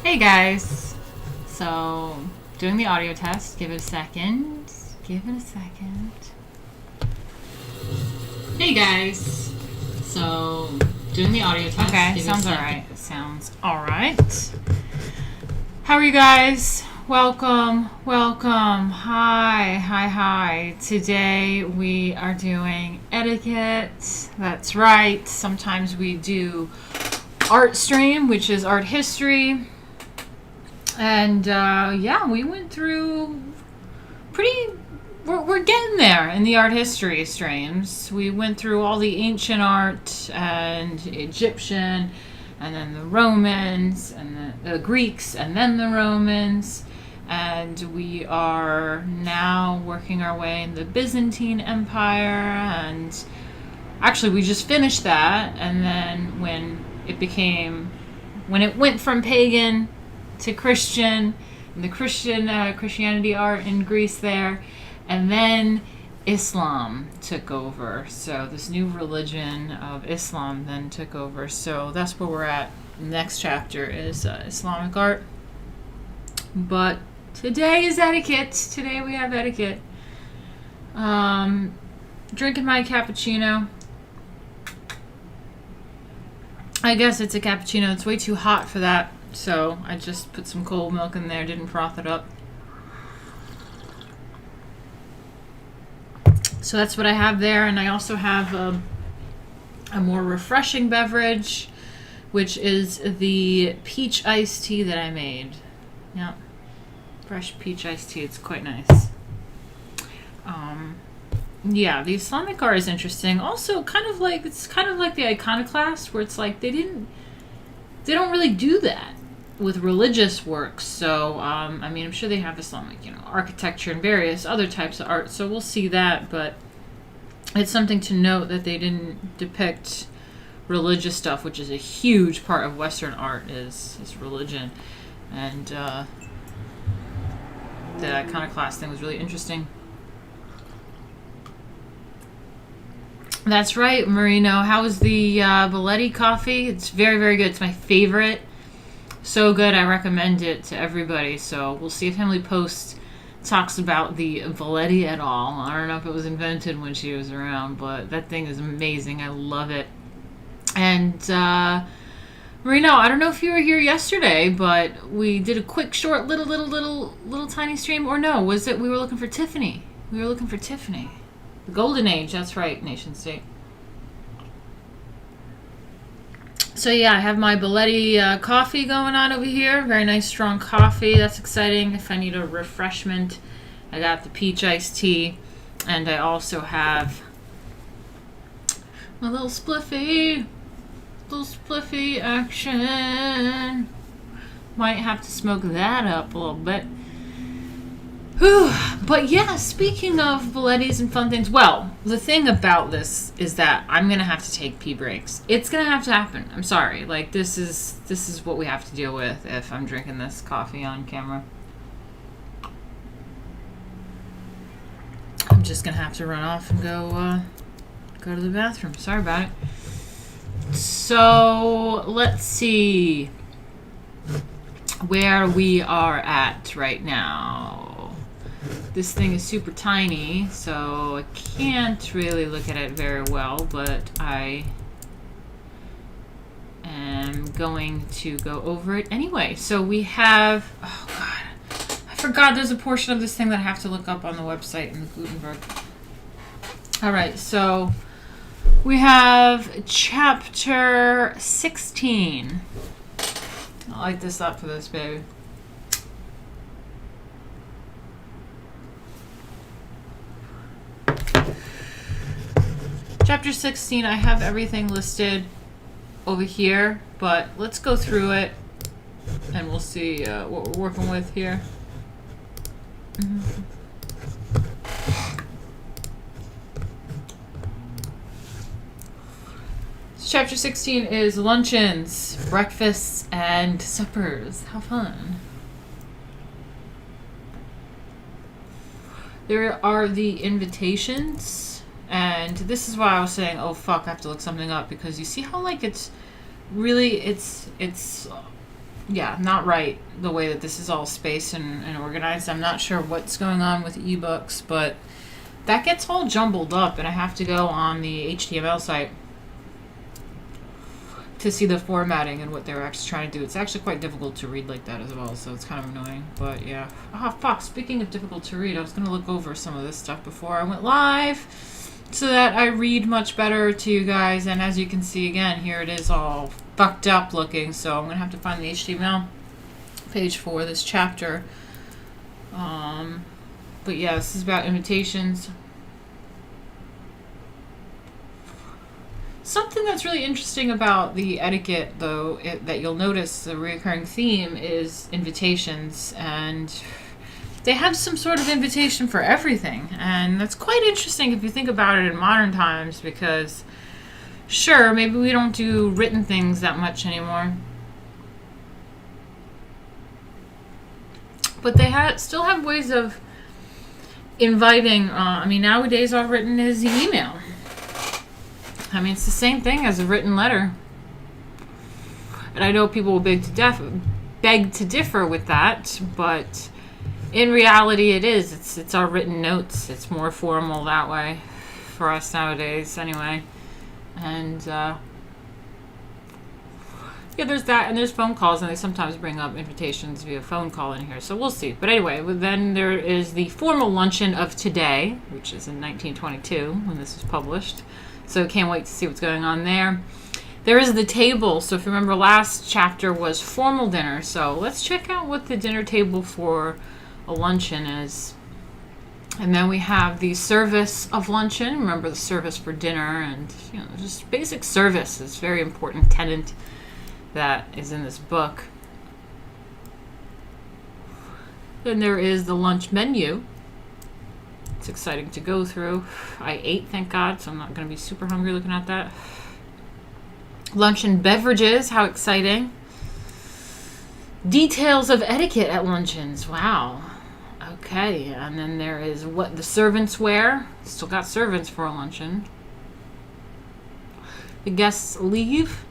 Hey guys, so doing the audio test. Give it a second. Hey guys, so doing the audio test. Okay, sounds alright. How are you guys? Welcome. Hi. Today we are doing etiquette. That's right. Sometimes we do art stream, which is art history. And we went through we're getting there in the art history streams. We went through all the ancient art and Egyptian, and then the Romans, and the Greeks, and then the Romans. And we are now working our way in the Byzantine Empire. And actually, we just finished that. And then when it went from pagan to Christian, and the Christianity art in Greece there, and then Islam took over. So this new religion of Islam then took over. So that's where we're at. Next chapter is Islamic art. But today is etiquette. Today we have etiquette. Drinking my cappuccino. I guess it's a cappuccino. It's way too hot for that. So I just put some cold milk in there, didn't froth it up. So that's what I have there. And I also have a more refreshing beverage, which is the peach iced tea that I made. Yeah, fresh peach iced tea. It's quite nice. Yeah, the Islamic art is interesting. Also, it's kind of like the iconoclast, where it's like they don't really do that with religious works. So, I mean, I'm sure they have Islamic, architecture and various other types of art. So we'll see that, but it's something to note that they didn't depict religious stuff, which is a huge part of Western art is religion, and the iconoclast thing was really interesting. That's right, Marino. How was the Belletti coffee? It's very, very good. It's my favorite. So good, I recommend it to everybody. So we'll see if Emily Post talks about the Belletti at all. I don't know if it was invented when she was around, but that thing is amazing. I love it. And Marino, I don't know if you were here yesterday, but we did a quick, short, little tiny stream. Or no, was it we were looking for Tiffany? We were looking for Tiffany. The Golden Age, that's right, nation state. So yeah, I have my Belletti coffee going on over here. Very nice, strong coffee. That's exciting. If I need a refreshment, I got the peach iced tea. And I also have my little spliffy action. Might have to smoke that up a little bit. But yeah, speaking of Bellettis and fun things, well, the thing about this is that I'm gonna have to take pee breaks. It's gonna have to happen. I'm sorry. Like this is what we have to deal with if I'm drinking this coffee on camera. I'm just gonna have to run off and go to the bathroom. Sorry about it. So let's see where we are at right now. This thing is super tiny, so I can't really look at it very well, but I am going to go over it anyway. So we have, oh God, I forgot there's a portion of this thing that I have to look up on the website in the Gutenberg. All right, so we have chapter 16. I'll light this up for this, baby. Chapter 16, I have everything listed over here, but let's go through it and we'll see what we're working with here. So chapter 16 is luncheons, breakfasts, and suppers. How fun. There are the invitations. And this is why I was saying, oh fuck, I have to look something up, because you see how like it's yeah, not right the way that this is all spaced and organized. I'm not sure what's going on with ebooks, but that gets all jumbled up and I have to go on the HTML site to see the formatting and what they're actually trying to do. It's actually quite difficult to read like that as well, so it's kind of annoying, but yeah. Oh fuck, speaking of difficult to read, I was gonna look over some of this stuff before I went live, so that I read much better to you guys. And as you can see again, here it is all fucked up looking, so I'm going to have to find the HTML page for this chapter. But yeah, this is about invitations. Something that's really interesting about the etiquette, though, that you'll notice the recurring theme is invitations, and they have some sort of invitation for everything, and that's quite interesting if you think about it in modern times, because sure, maybe we don't do written things that much anymore, but they still have ways of inviting. I mean, nowadays all written is email. I mean, it's the same thing as a written letter, and I know people will beg to differ with that, but in reality, it is. It's our written notes. It's more formal that way for us nowadays, anyway. And yeah, there's that, and there's phone calls, and they sometimes bring up invitations via phone call in here. So we'll see. But anyway, then there is the formal luncheon of today, which is in 1922 when this was published. So can't wait to see what's going on there. There is the table. So if you remember, last chapter was formal dinner. So let's check out what the dinner table for a luncheon is. And then we have the Service of Luncheon. Remember the service for dinner, and just basic service is a very important tenet that is in this book. Then there is the lunch menu. It's exciting to go through. I ate, thank God, so I'm not going to be super hungry looking at that. Luncheon Beverages, how exciting. Details of etiquette at luncheons. Wow. Okay, and then there is what the servants wear. Still got servants for a luncheon. The guests leave.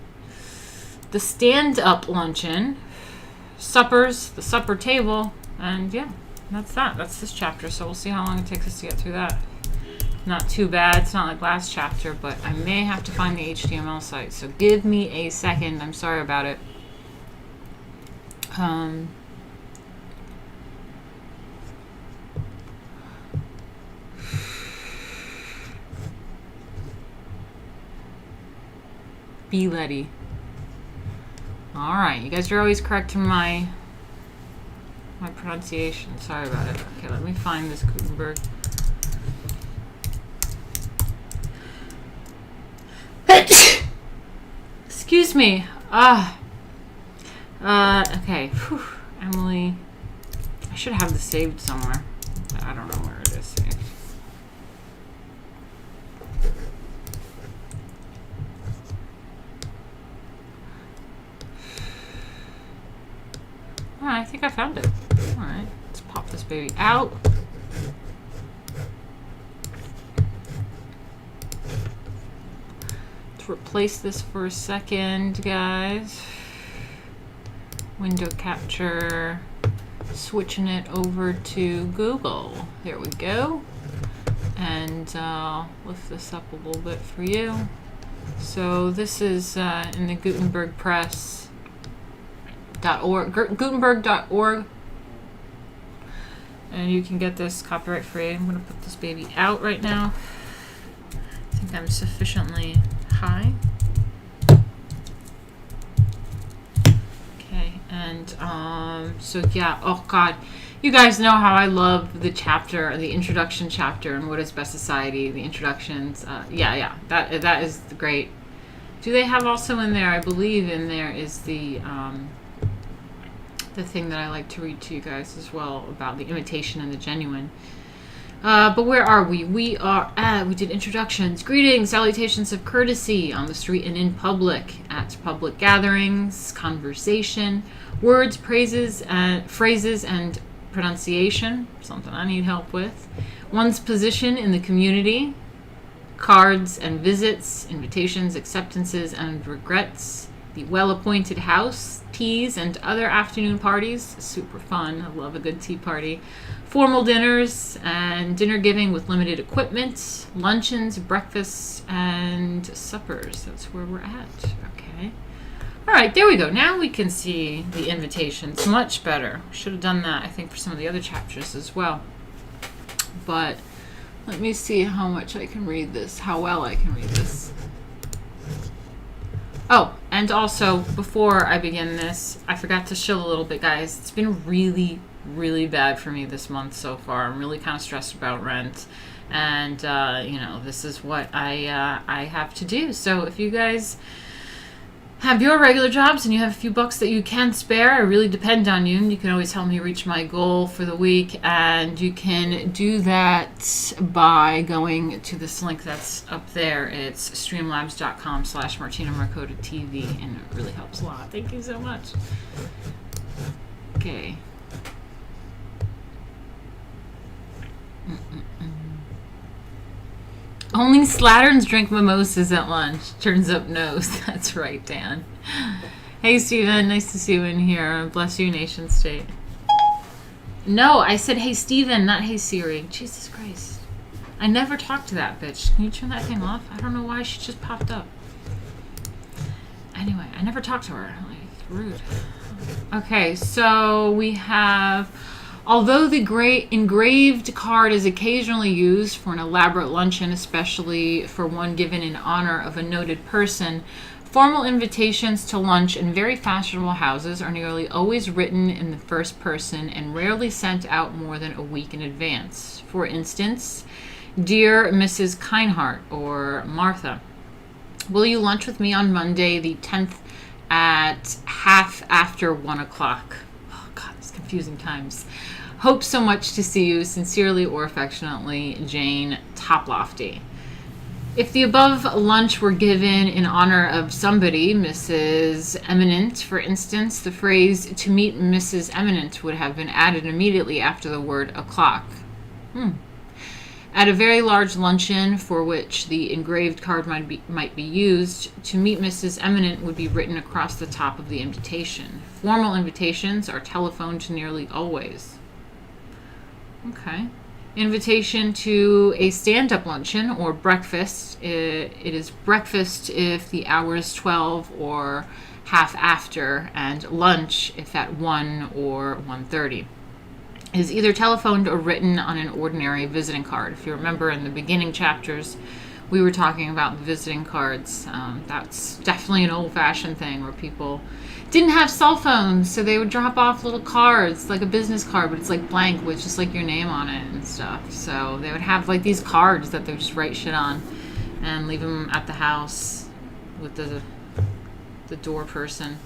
The stand-up luncheon. Suppers, the supper table. And yeah, that's that. That's this chapter, so we'll see how long it takes us to get through that. Not too bad. It's not like last chapter, but I may have to find the HTML site, so give me a second. I'm sorry about it. Be Letty. All right, you guys are always correcting my pronunciation. Sorry about it. Okay, let me find this Gutenberg. Excuse me. Okay. Whew. Emily. I should have this saved somewhere. I don't know where it is saved. Oh, I think I found it. Alright, let's pop this baby out. Let's replace this for a second, guys. Window capture. Switching it over to Google. There we go. And lift this up a little bit for you. So this is in the Gutenberg Press. Gutenberg.org, and you can get this copyright free. I'm going to put this baby out right now. I think I'm sufficiently high. Okay, and so yeah, oh God, you guys know how I love the chapter, the introduction chapter, and what is best society, the introductions. Yeah, that is great. Do they have also in there, I believe in there is the thing that I like to read to you guys as well about the imitation and the genuine. But where are we? We did introductions, greetings, salutations of courtesy on the street and in public, at public gatherings, conversation, words, phrases, and pronunciation, something I need help with, one's position in the community, cards and visits, invitations, acceptances, and regrets, the well-appointed house, teas, and other afternoon parties. Super fun. I love a good tea party. Formal dinners and dinner giving with limited equipment, luncheons, breakfasts, and suppers. That's where we're at. Okay. All right, there we go. Now we can see the invitations much better. Should have done that, I think, for some of the other chapters as well. But let me see how much I can read this, how well I can read this. Oh, and also, before I begin this, I forgot to chill a little bit, guys. It's been really, really bad for me this month so far. I'm really kind of stressed about rent. And, this is what I have to do. So if you guys have your regular jobs and you have a few bucks that you can spare, I really depend on you. You can always help me reach my goal for the week, and you can do that by going to this link that's up there. It's streamlabs.com/Martina Markota TV, and it really helps a lot. Thank you so much. Okay. Only slatterns drink mimosas at lunch. Turns up nose. That's right, Dan. Hey, Steven. Nice to see you in here. Bless you, nation state. No, I said, hey, Steven, not hey, Siri. Jesus Christ. I never talked to that bitch. Can you turn that thing off? I don't know why she just popped up. Anyway, I never talked to her. Like, rude. Okay, so we have... Although the engraved card is occasionally used for an elaborate luncheon, especially for one given in honor of a noted person, Formal invitations to lunch in very fashionable houses are nearly always written in the first person and rarely sent out more than a week in advance. For instance, Dear Mrs. Kinehart or Martha, will you lunch with me on Monday the 10th at half after 1 o'clock? Oh, God, it's confusing times. Hope so much to see you. Sincerely or affectionately, Jane Toplofty. If the above lunch were given in honor of somebody, Mrs. Eminent, for instance, the phrase to meet Mrs. Eminent would have been added immediately after the word o'clock. At a very large luncheon for which the engraved card might be used, to meet Mrs. Eminent would be written across the top of the invitation. Formal invitations are telephoned nearly always. Okay. Invitation to a stand-up luncheon or breakfast. It is breakfast if the hour is 12 or half after, and lunch if at 1 or 1:30. It is either telephoned or written on an ordinary visiting card. If you remember in the beginning chapters, we were talking about visiting cards. That's definitely an old-fashioned thing where people didn't have cell phones, so they would drop off little cards, like a business card, but it's like blank with just like your name on it and stuff. So they would have like these cards that they would just write shit on and leave them at the house with the door person.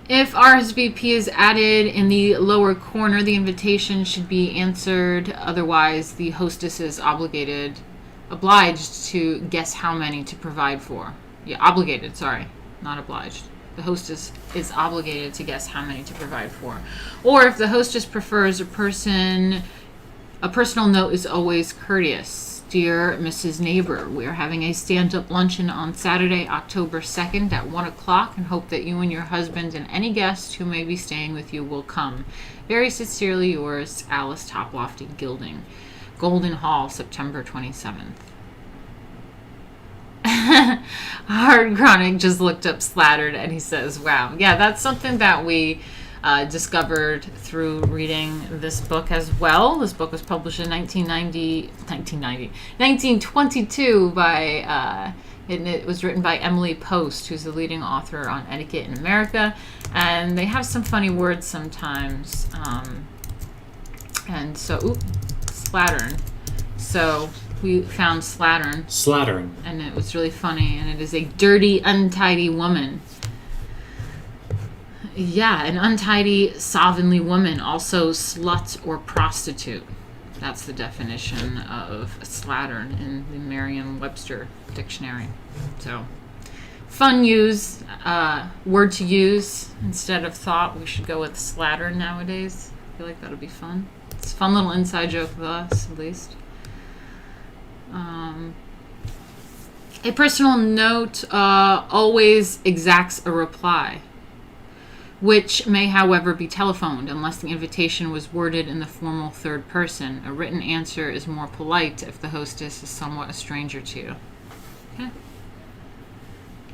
If RSVP is added in the lower corner, the invitation should be answered. Otherwise, the hostess is obliged to guess how many to provide for. Yeah, obligated, sorry, not obliged. The hostess is obligated to guess how many to provide for. Or if the hostess prefers a personal note is always courteous. Dear Mrs. Neighbor, we are having a stand-up luncheon on Saturday, October 2nd at 1 o'clock and hope that you and your husband and any guests who may be staying with you will come. Very sincerely yours, Alice Toplofty Gilding. Golden Hall, September 27th. Hard Chronic just looked up Slattered and he says, wow. Yeah, that's something that we discovered through reading this book as well. This book was published in 1922 by, it was written by Emily Post, who's the leading author on etiquette in America. And they have some funny words sometimes. And so, slattern. So we found slattern, and it was really funny, and it is a dirty, untidy woman. Yeah, an untidy, slovenly woman, also slut or prostitute. That's the definition of a slattern in the Merriam-Webster dictionary. So, fun word to use instead of thought. We should go with slattern nowadays. I feel like that'll be fun. It's a fun little inside joke with us, at least. A personal note always exacts a reply, which may, however, be telephoned unless the invitation was worded in the formal third person. A written answer is more polite if the hostess is somewhat a stranger to you. Okay.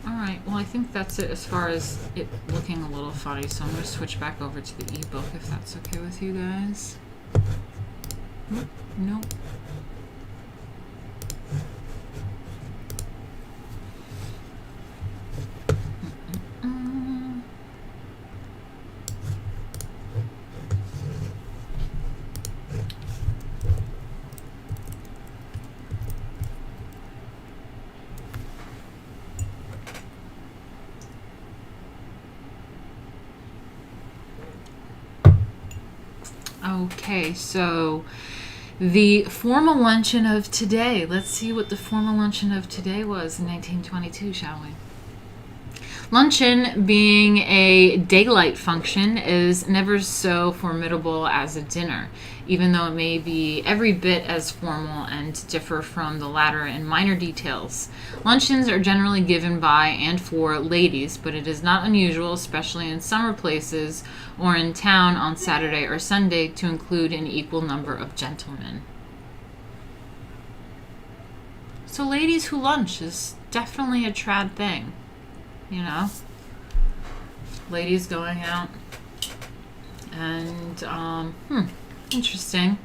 All right. Well, I think that's it as far as it looking a little funny, so I'm going to switch back over to the ebook if that's okay with you guys. Nope. Okay, so the formal luncheon of today. Let's see what the formal luncheon of today was in 1922, shall we? Luncheon, being a daylight function, is never so formidable as a dinner, even though it may be every bit as formal and differ from the latter in minor details. Luncheons are generally given by and for ladies, but it is not unusual, especially in summer places or in town on Saturday or Sunday, to include an equal number of gentlemen. So ladies who lunch is definitely a trad thing. You know, ladies going out and interesting.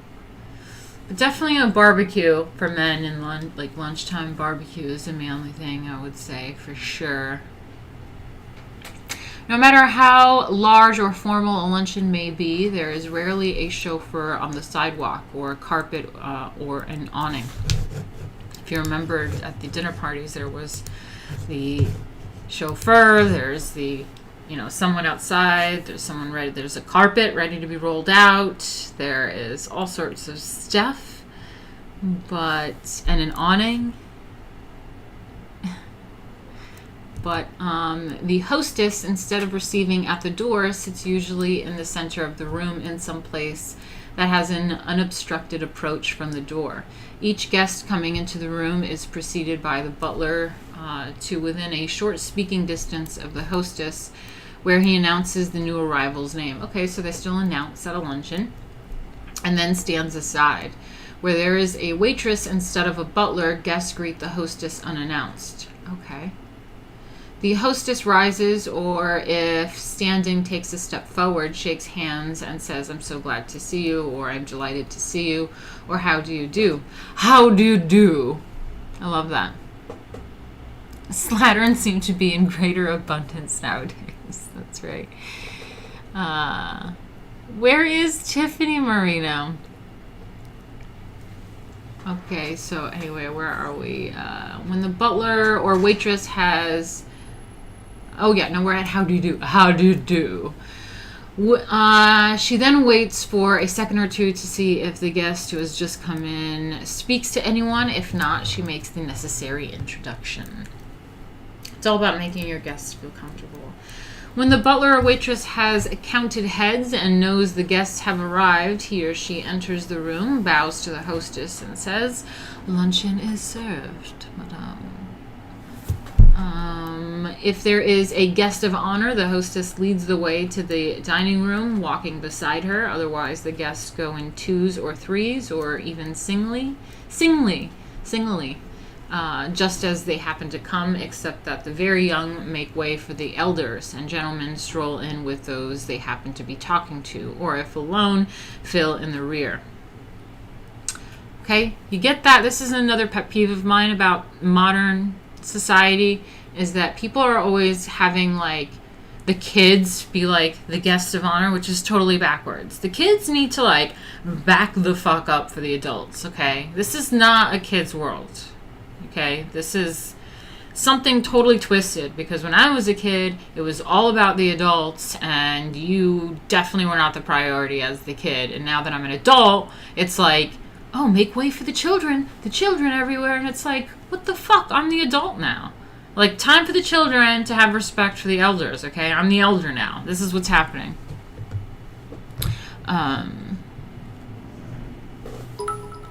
Definitely a barbecue for men, and like lunchtime barbecue is a manly thing, I would say, for sure. No matter how large or formal a luncheon may be, there is rarely a chauffeur on the sidewalk or a carpet or an awning. If you remembered at the dinner parties, there was the chauffeur, there's the someone outside, there's someone ready, there's a carpet ready to be rolled out, there is all sorts of stuff, and an awning. But the hostess, instead of receiving at the door, sits usually in the center of the room in some place that has an unobstructed approach from the door. Each guest coming into the room is preceded by the butler to within a short speaking distance of the hostess, where he announces the new arrival's name. Okay, so they still announce at a luncheon, and then stands aside. Where there is a waitress instead of a butler, guests greet the hostess unannounced. Okay. The hostess rises, or if standing, takes a step forward, shakes hands, and says, "I'm so glad to see you," or "I'm delighted to see you," or "How do you do?" How do you do? I love that. Slatterns seem to be in greater abundance nowadays. That's right. Where is Tiffany Marino? Okay, so anyway, where are we? When the butler or waitress has... Oh, yeah, no, we're at how do you do? How do you do? She then waits for a second or two to see if the guest who has just come in speaks to anyone. If not, she makes the necessary introduction. It's all about making your guests feel comfortable. When the butler or waitress has counted heads and knows the guests have arrived, he or she enters the room, bows to the hostess, and says, "Luncheon is served, madame." If there is a guest of honor, the hostess leads the way to the dining room, walking beside her. Otherwise, the guests go in twos or threes, or even singly, just as they happen to come, except that the very young make way for the elders, and gentlemen stroll in with those they happen to be talking to, or if alone, fill in the rear. Okay, you get that? This is another pet peeve of mine about modern society, is that people are always having like the kids be like the guests of honor, which is totally backwards. The kids need to like back the fuck up for the adults. Okay, this is not a kid's world. Okay, this is something totally twisted, because when I was a kid, it was all about the adults, and you definitely were not the priority as the kid. And now that I'm an adult, it's like, oh, make way for the children everywhere. And it's like, what the fuck? I'm the adult now. Like, time for the children to have respect for the elders, okay? I'm the elder now. This is what's happening.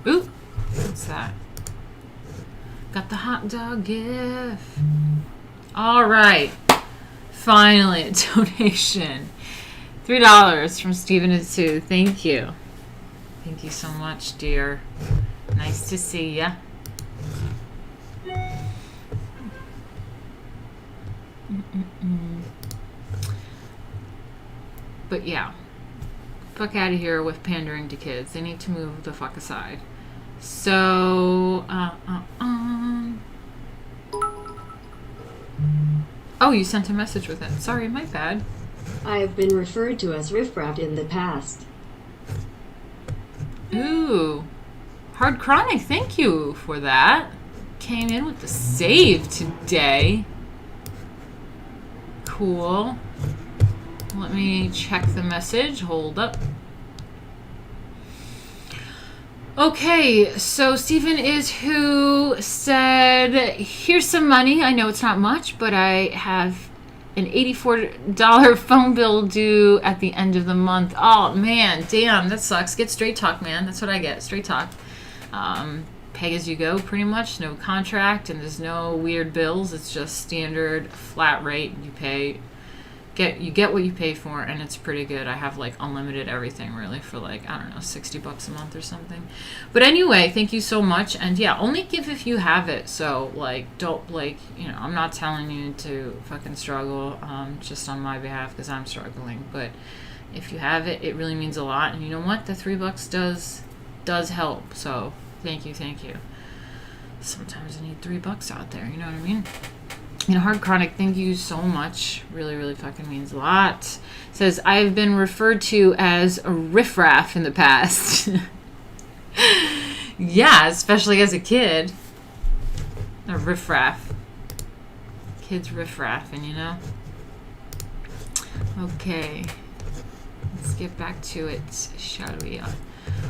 Ooh, what's that? Got the hot dog gift. All right. Finally, a donation. $3 from Stephen and Sue. Thank you. Thank you so much, dear. Nice to see ya. But yeah, fuck out of here with pandering to kids. They need to move the fuck aside. So, oh, you sent a message with it. Sorry, my bad. I have been referred to as riffraff in the past. Ooh, Hard Chronic, thank you for that. Came in with the save today. Cool. Let me check the message. Hold up. Okay, so Stephen is who said, "Here's some money. I know it's not much, but I have an $84 phone bill due at the end of the month." Oh, man, damn, that sucks. Get straight talk, man. That's what I get, straight talk. Pay as you go, pretty much. No contract, and there's no weird bills. It's just standard flat rate. You pay, you get what you pay for, and it's pretty good. I have like unlimited everything really for like, I don't know, $60 a month or something. But anyway, thank you so much. And yeah, only give if you have it. So like, don't like, I'm not telling you to fucking struggle just on my behalf, because I'm struggling. But if you have it, it really means a lot. And you know what? The $3 does does help. So thank you. Sometimes I need $3 out there, you know what I mean? And Hard Chronic, thank you so much. Really, really fucking means a lot. Says, I've been referred to as a riffraff in the past. Yeah, especially as a kid. A riffraff. Kids riffraffing, you know? Okay. Let's get back to it, shall we?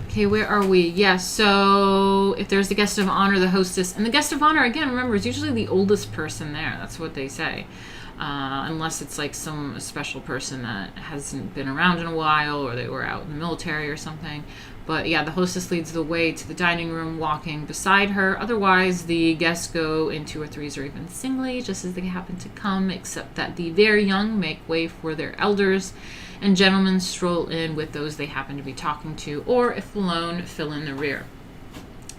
Okay, where are we? Yeah, so if there's the guest of honor, the hostess, and the guest of honor, again, remember, is usually the oldest person there. That's what they say. Unless it's like some special person that hasn't been around in a while, or they were out in the military or something. But yeah, the hostess leads the way to the dining room, walking beside her. Otherwise, the guests go in 2 or 3s or even singly, just as they happen to come, except that the very young make way for their elders, and gentlemen stroll in with those they happen to be talking to, or if alone, fill in the rear.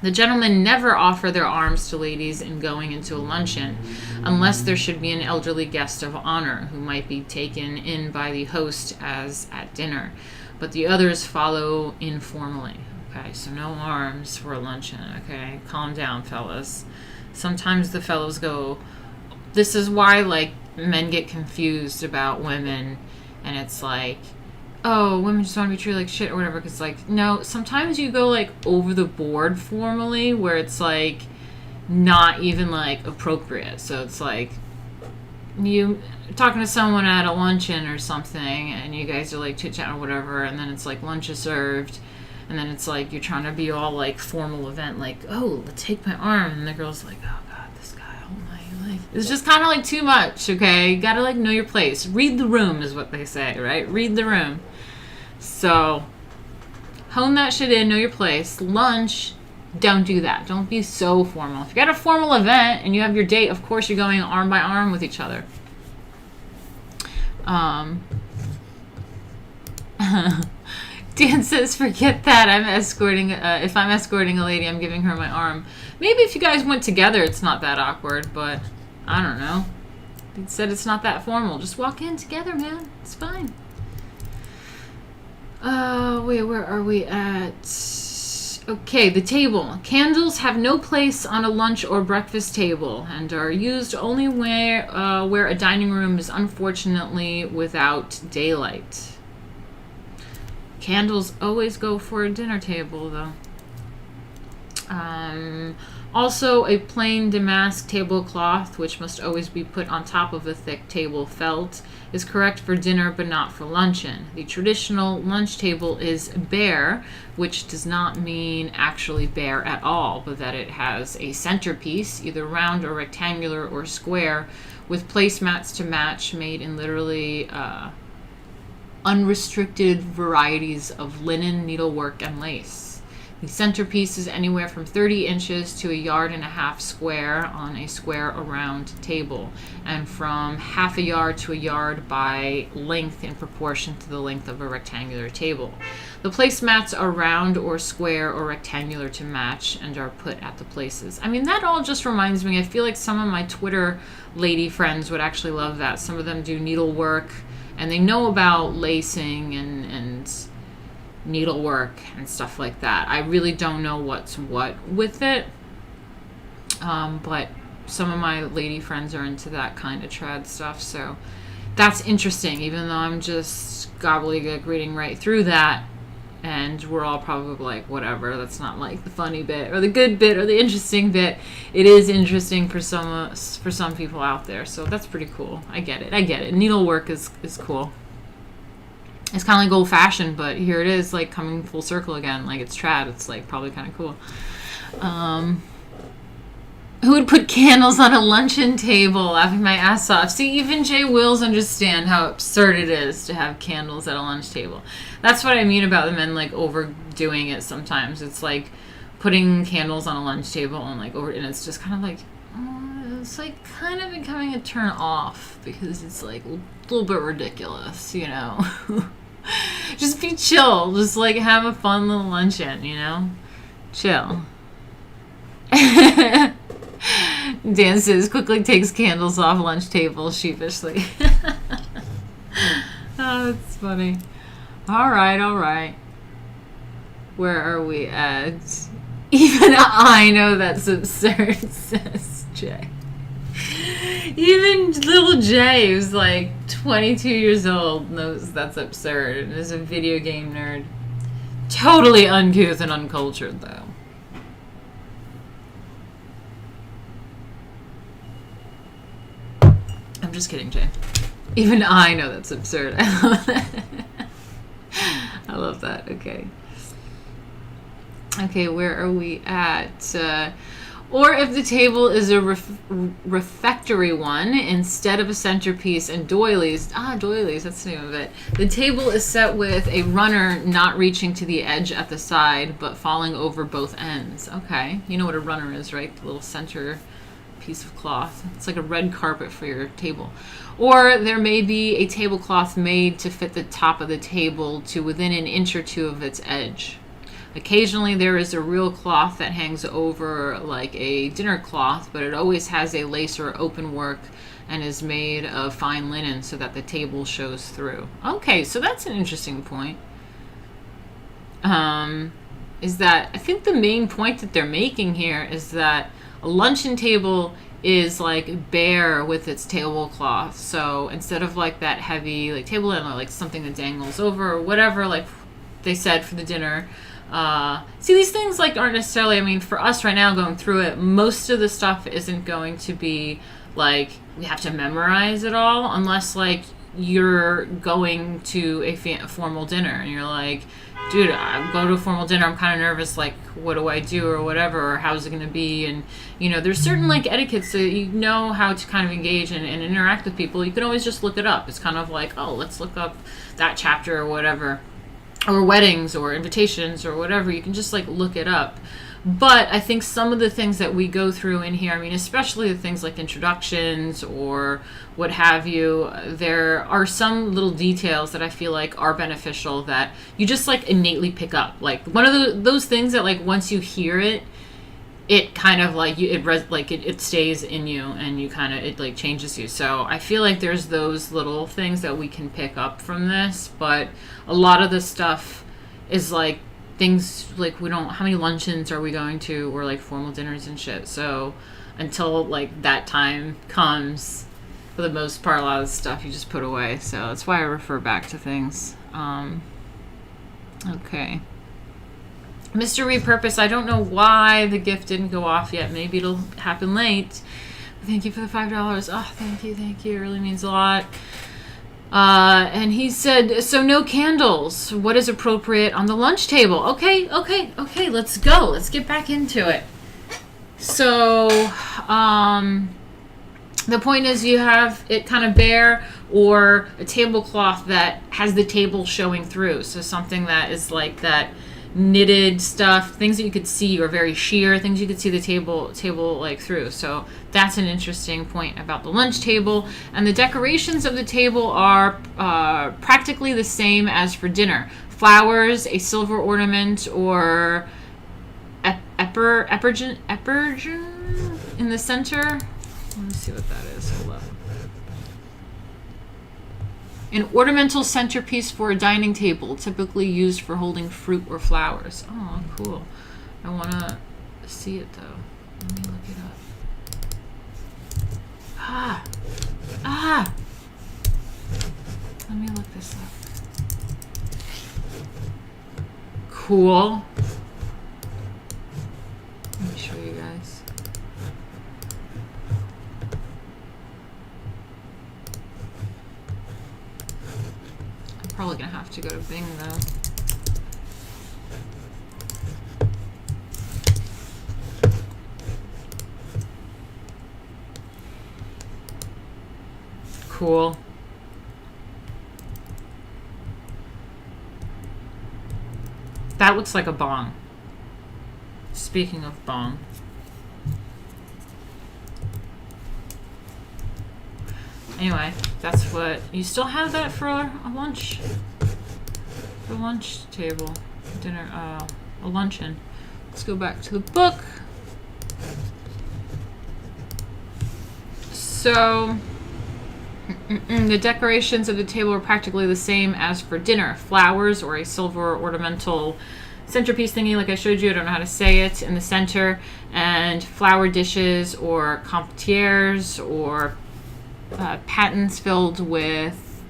The gentlemen never offer their arms to ladies in going into a luncheon, unless there should be an elderly guest of honor who might be taken in by the host as at dinner. But the others follow informally. Okay, so no arms for a luncheon. Okay, calm down, fellas. Sometimes the fellows go, this is why, like, men get confused about women, and it's like, oh, women just want to be treated like shit or whatever, because, like, no, sometimes you go, like, over the board formally, where it's, like, not even, like, appropriate. So it's like, you talking to someone at a luncheon or something, and you guys are, like, chit-chatting or whatever, and then it's, like, lunch is served, and then it's, like, you're trying to be all, like, formal event, like, oh, take my arm, and the girl's like, oh, God, this guy, oh, my, like, it's just kind of, like, too much, okay? You gotta, like, know your place. Read the room is what they say, right? Read the room. So, hone that shit in, know your place. Lunch, don't do that. Don't be so formal. If you got a formal event and you have your date, of course you're going arm by arm with each other. Dan says, forget that. I'm escorting, if I'm escorting a lady, I'm giving her my arm. Maybe if you guys went together, it's not that awkward, but I don't know. He said it's not that formal. Just walk in together, man. It's fine. Wait, where are we at? Okay, the table. Candles have no place on a lunch or breakfast table and are used only where a dining room is unfortunately without daylight. Candles always go for a dinner table, though. Also, a plain damask tablecloth, which must always be put on top of a thick table felt, is correct for dinner but not for luncheon. The traditional lunch table is bare, which does not mean actually bare at all, but that it has a centerpiece, either round or rectangular or square, with placemats to match, made in literally unrestricted varieties of linen, needlework, and lace. The centerpiece is anywhere from 30 inches to 1.5 yards square on a square around table, and from half a yard to 1 yard by length in proportion to the length of a rectangular table. The placemats are round or square or rectangular to match and are put at the places. I mean, that all just reminds me, I feel like some of my Twitter lady friends would actually love that. Some of them do needlework, and they know about lacing and needlework and stuff like that. I really don't know what's what with it, but some of my lady friends are into that kind of trad stuff, so that's interesting, even though I'm just gobbledygook reading right through that, and we're all probably like, whatever, that's not like the funny bit or the good bit or the interesting bit. It is interesting for some people out there, so that's pretty cool. I get it. Needlework is cool. It's kind of like old-fashioned, but here it is, like, coming full circle again. Like, it's trad. It's, like, probably kind of cool. Who would put candles on a luncheon table? Laughing my ass off. See, even Jay Wills understand how absurd it is to have candles at a lunch table. That's what I mean about the men, like, overdoing it sometimes. It's, like, putting candles on a lunch table and, like, and it's just kind of like, it's, like, kind of becoming a turn off because it's, like, a little bit ridiculous, you know? Just be chill. Just, like, have a fun little luncheon, you know? Chill. Dan says, quickly takes candles off lunch table sheepishly. Oh, that's funny. All right. Where are we at? Even I know that's absurd, says Jay. Even little Jay, who's like 22 years old, knows that's absurd and is a video game nerd. Totally uncouth and uncultured, though. I'm just kidding, Jay. Even I know that's absurd. I love that. I love that. Okay. Okay, where are we at? Or if the table is a refectory one instead of a centerpiece and doilies. Doilies, that's the name of it. The table is set with a runner not reaching to the edge at the side, but falling over both ends. Okay, you know what a runner is, right? The little center piece of cloth. It's like a red carpet for your table. Or there may be a tablecloth made to fit the top of the table to within an inch or two of its edge. Occasionally there is a real cloth that hangs over like a dinner cloth, but it always has a lace or open work and is made of fine linen so that the table shows through. Okay, so that's an interesting point. Is that I think the main point that they're making here is that a luncheon table is like bare with its tablecloth. So instead of like that heavy like table linen or like something that dangles over or whatever, like they said for the dinner. See, these things like aren't necessarily, I mean, for us right now going through it, most of the stuff isn't going to be like we have to memorize it all unless like you're going to a formal dinner and you're like, dude, I'm going to a formal dinner, I'm kind of nervous, like what do I do or whatever, or how's it going to be? And you know, there's certain like etiquettes that you know how to kind of engage and interact with people. You can always just look it up. It's kind of like, oh, let's look up that chapter or whatever. Or weddings or invitations or whatever, you can just like look it up. But I think some of the things that we go through in here, I mean, especially the things like introductions or what have you, there are some little details that I feel like are beneficial that you just like innately pick up. Like one of those things that like once you hear it, it kind of like it stays in you and you kind of, it like changes you. So I feel like there's those little things that we can pick up from this, but a lot of the stuff is like things like we don't, how many luncheons are we going to, or like formal dinners and shit. So until like that time comes, for the most part, a lot of the stuff you just put away. So that's why I refer back to things. Okay. Mr. Repurpose, I don't know why the gift didn't go off yet. Maybe it'll happen late. Thank you for the $5. Oh, thank you. It really means a lot. And he said, so no candles. What is appropriate on the lunch table? Okay, let's go. Let's get back into it. So, the point is you have it kind of bare or a tablecloth that has the table showing through. So something that is like that knitted stuff, things that you could see, or very sheer things you could see the table like through. So that's an interesting point about the lunch table. And the decorations of the table are practically the same as for dinner. Flowers, a silver ornament, or epergen in the center. Let me see what that is. Hold up. An ornamental centerpiece for a dining table, typically used for holding fruit or flowers. Oh, cool. I want to see it, though. Let me look it up. Let me look this up. Cool. Let me show you guys. Probably gonna have to go to Bing though. Cool. That looks like a bong. Speaking of bong. Anyway, that's what you still have that for a lunch. For lunch table, dinner, a luncheon. Let's go back to the book. So, the decorations of the table are practically the same as for dinner. Flowers or a silver ornamental centerpiece thingy like I showed you. I don't know how to say it, in the center, and flower dishes or confiteors or patens filled with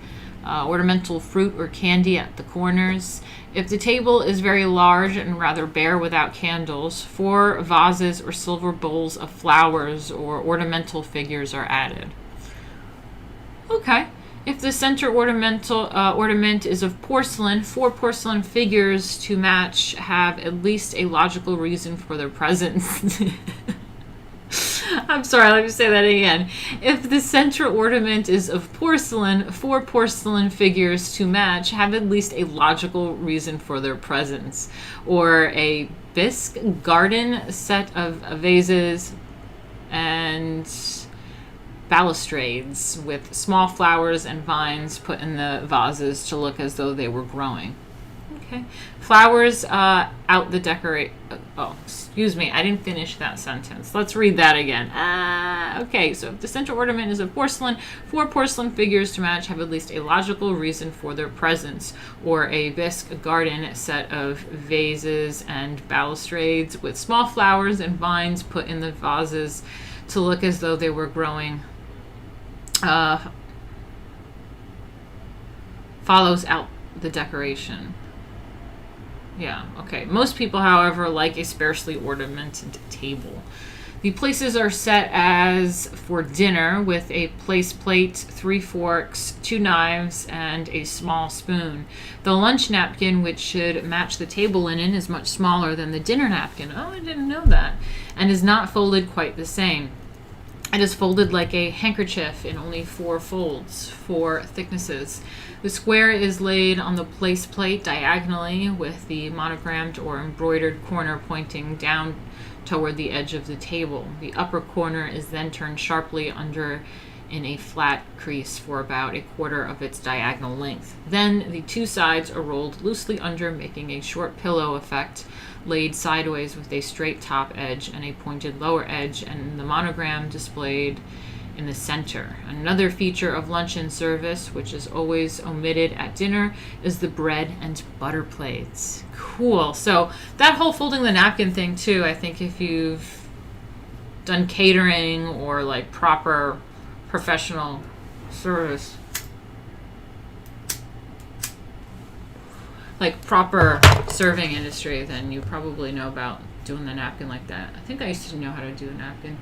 ornamental fruit or candy at the corners. If the table is very large and rather bare without candles, 4 vases or silver bowls of flowers or ornamental figures are added. Okay. If the center ornament is of porcelain, 4 porcelain figures to match have at least a logical reason for their presence. I'm sorry, let me say that again. If the center ornament is of porcelain, 4 porcelain figures to match have at least a logical reason for their presence. Or a bisque garden set of vases and balustrades with small flowers and vines put in the vases to look as though they were growing. Okay. Flowers out the decorate. Oh, excuse me. I didn't finish that sentence. Let's read that again. Okay. So if the central ornament is of porcelain, 4 porcelain figures to match have at least a logical reason for their presence. Or a bisque garden set of vases and balustrades with small flowers and vines put in the vases to look as though they were growing. Follows out the decoration. Yeah, okay. Most people, however, like a sparsely ornamented table. The places are set as for dinner with a place plate, 3 forks, 2 knives, and a small spoon. The lunch napkin, which should match the table linen, is much smaller than the dinner napkin. Oh, I didn't know that. And is not folded quite the same. It is folded like a handkerchief in only 4 folds, 4 thicknesses. The square is laid on the place plate diagonally with the monogrammed or embroidered corner pointing down toward the edge of the table. The upper corner is then turned sharply under in a flat crease for about a quarter of its diagonal length. Then the 2 sides are rolled loosely under, making a short pillow effect, laid sideways with a straight top edge and a pointed lower edge, and the monogram displayed in the center. Another feature of luncheon service, which is always omitted at dinner, is the bread and butter plates. Cool. So that whole folding the napkin thing too, I think if you've done catering or like proper professional service, like proper serving industry, then you probably know about doing the napkin like that. I think I used to know how to do a napkin.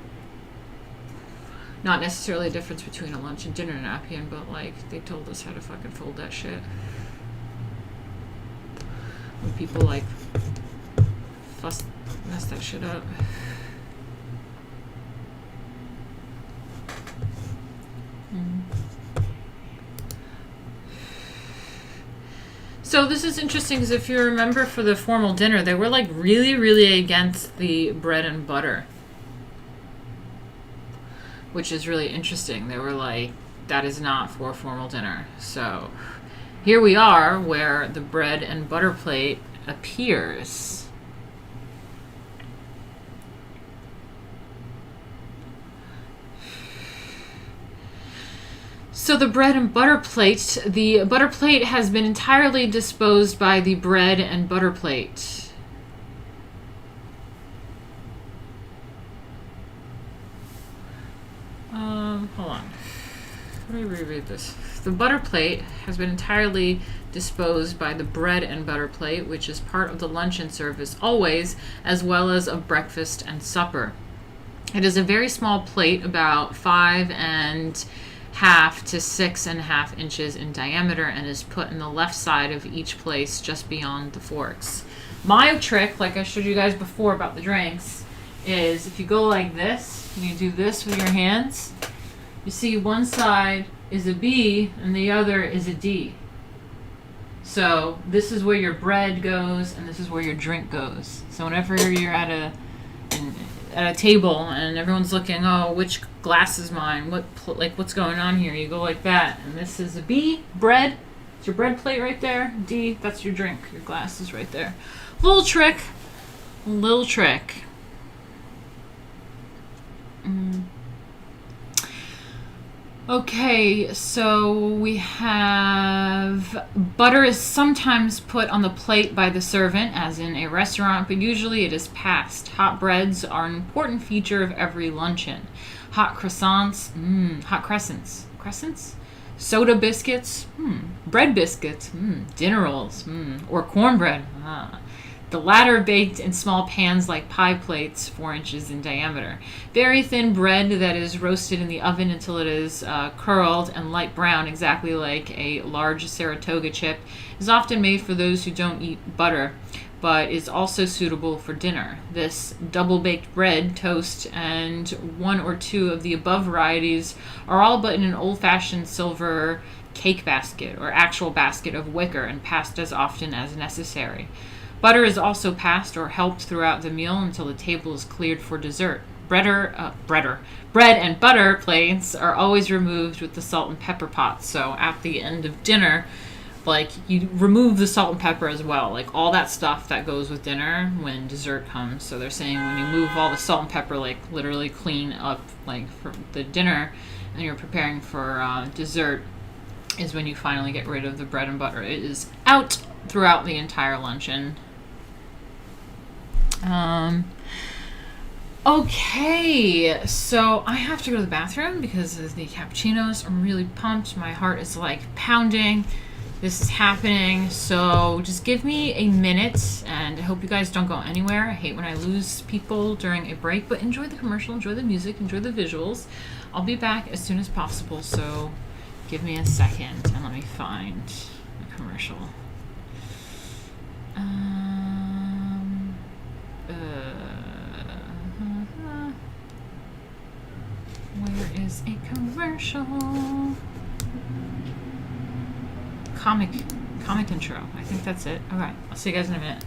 Not necessarily a difference between a lunch and dinner napkin, but like they told us how to fucking fold that shit. When people like mess that shit up. So this is interesting because if you remember for the formal dinner, they were like really, really against the bread and butter, which is really interesting. They were like, that is not for formal dinner. So here we are where the bread and butter plate appears. So the bread and butter plate, the butter plate has been entirely disposed by the bread and butter plate. Hold on. Let me reread this. The butter plate has been entirely disposed by the bread and butter plate, which is part of the luncheon service always, as well as of breakfast and supper. It is a very small plate, about 5.5 to 6.5 inches in diameter, and is put in the left side of each place just beyond the forks. My trick, like I showed you guys before about the drinks, is if you go like this, and you do this with your hands, you see one side is a B and the other is a D. So this is where your bread goes and this is where your drink goes. So whenever you're at a table and everyone's looking, oh, which glass is mine? What's going on here? You go like that, and this is a B, bread. It's your bread plate right there. D, that's your drink. Your glass is right there. Little trick. Okay, so we have butter is sometimes put on the plate by the servant, as in a restaurant, but usually it is passed. Hot breads are an important feature of every luncheon. Hot croissants, hot crescents, soda biscuits, bread biscuits, dinner rolls, or cornbread. The latter baked in small pans like pie plates, 4 inches in diameter. Very thin bread that is roasted in the oven until it is curled and light brown, exactly like a large Saratoga chip, is often made for those who don't eat butter, but is also suitable for dinner. This double-baked bread, toast, and 1 or 2 of the above varieties are all but in an old-fashioned silver cake basket or actual basket of wicker and passed as often as necessary. Butter is also passed or helped throughout the meal until the table is cleared for dessert. Bread and butter plates are always removed with the salt and pepper pots. So at the end of dinner, like, you remove the salt and pepper as well. Like, all that stuff that goes with dinner when dessert comes. So they're saying when you move all the salt and pepper, like, literally clean up, like, for the dinner and you're preparing for dessert, is when you finally get rid of the bread and butter. It is out throughout the entire luncheon. Okay, so I have to go to the bathroom because of the cappuccinos. I'm really pumped. My heart is like pounding. This is happening. So just give me a minute, and I hope you guys don't go anywhere. I hate when I lose people during a break, but enjoy the commercial, enjoy the music, enjoy the visuals. I'll be back as soon as possible, so give me a second and let me find the commercial. Where is a commercial? Comic intro. I think that's it. All right, I'll see you guys in a minute.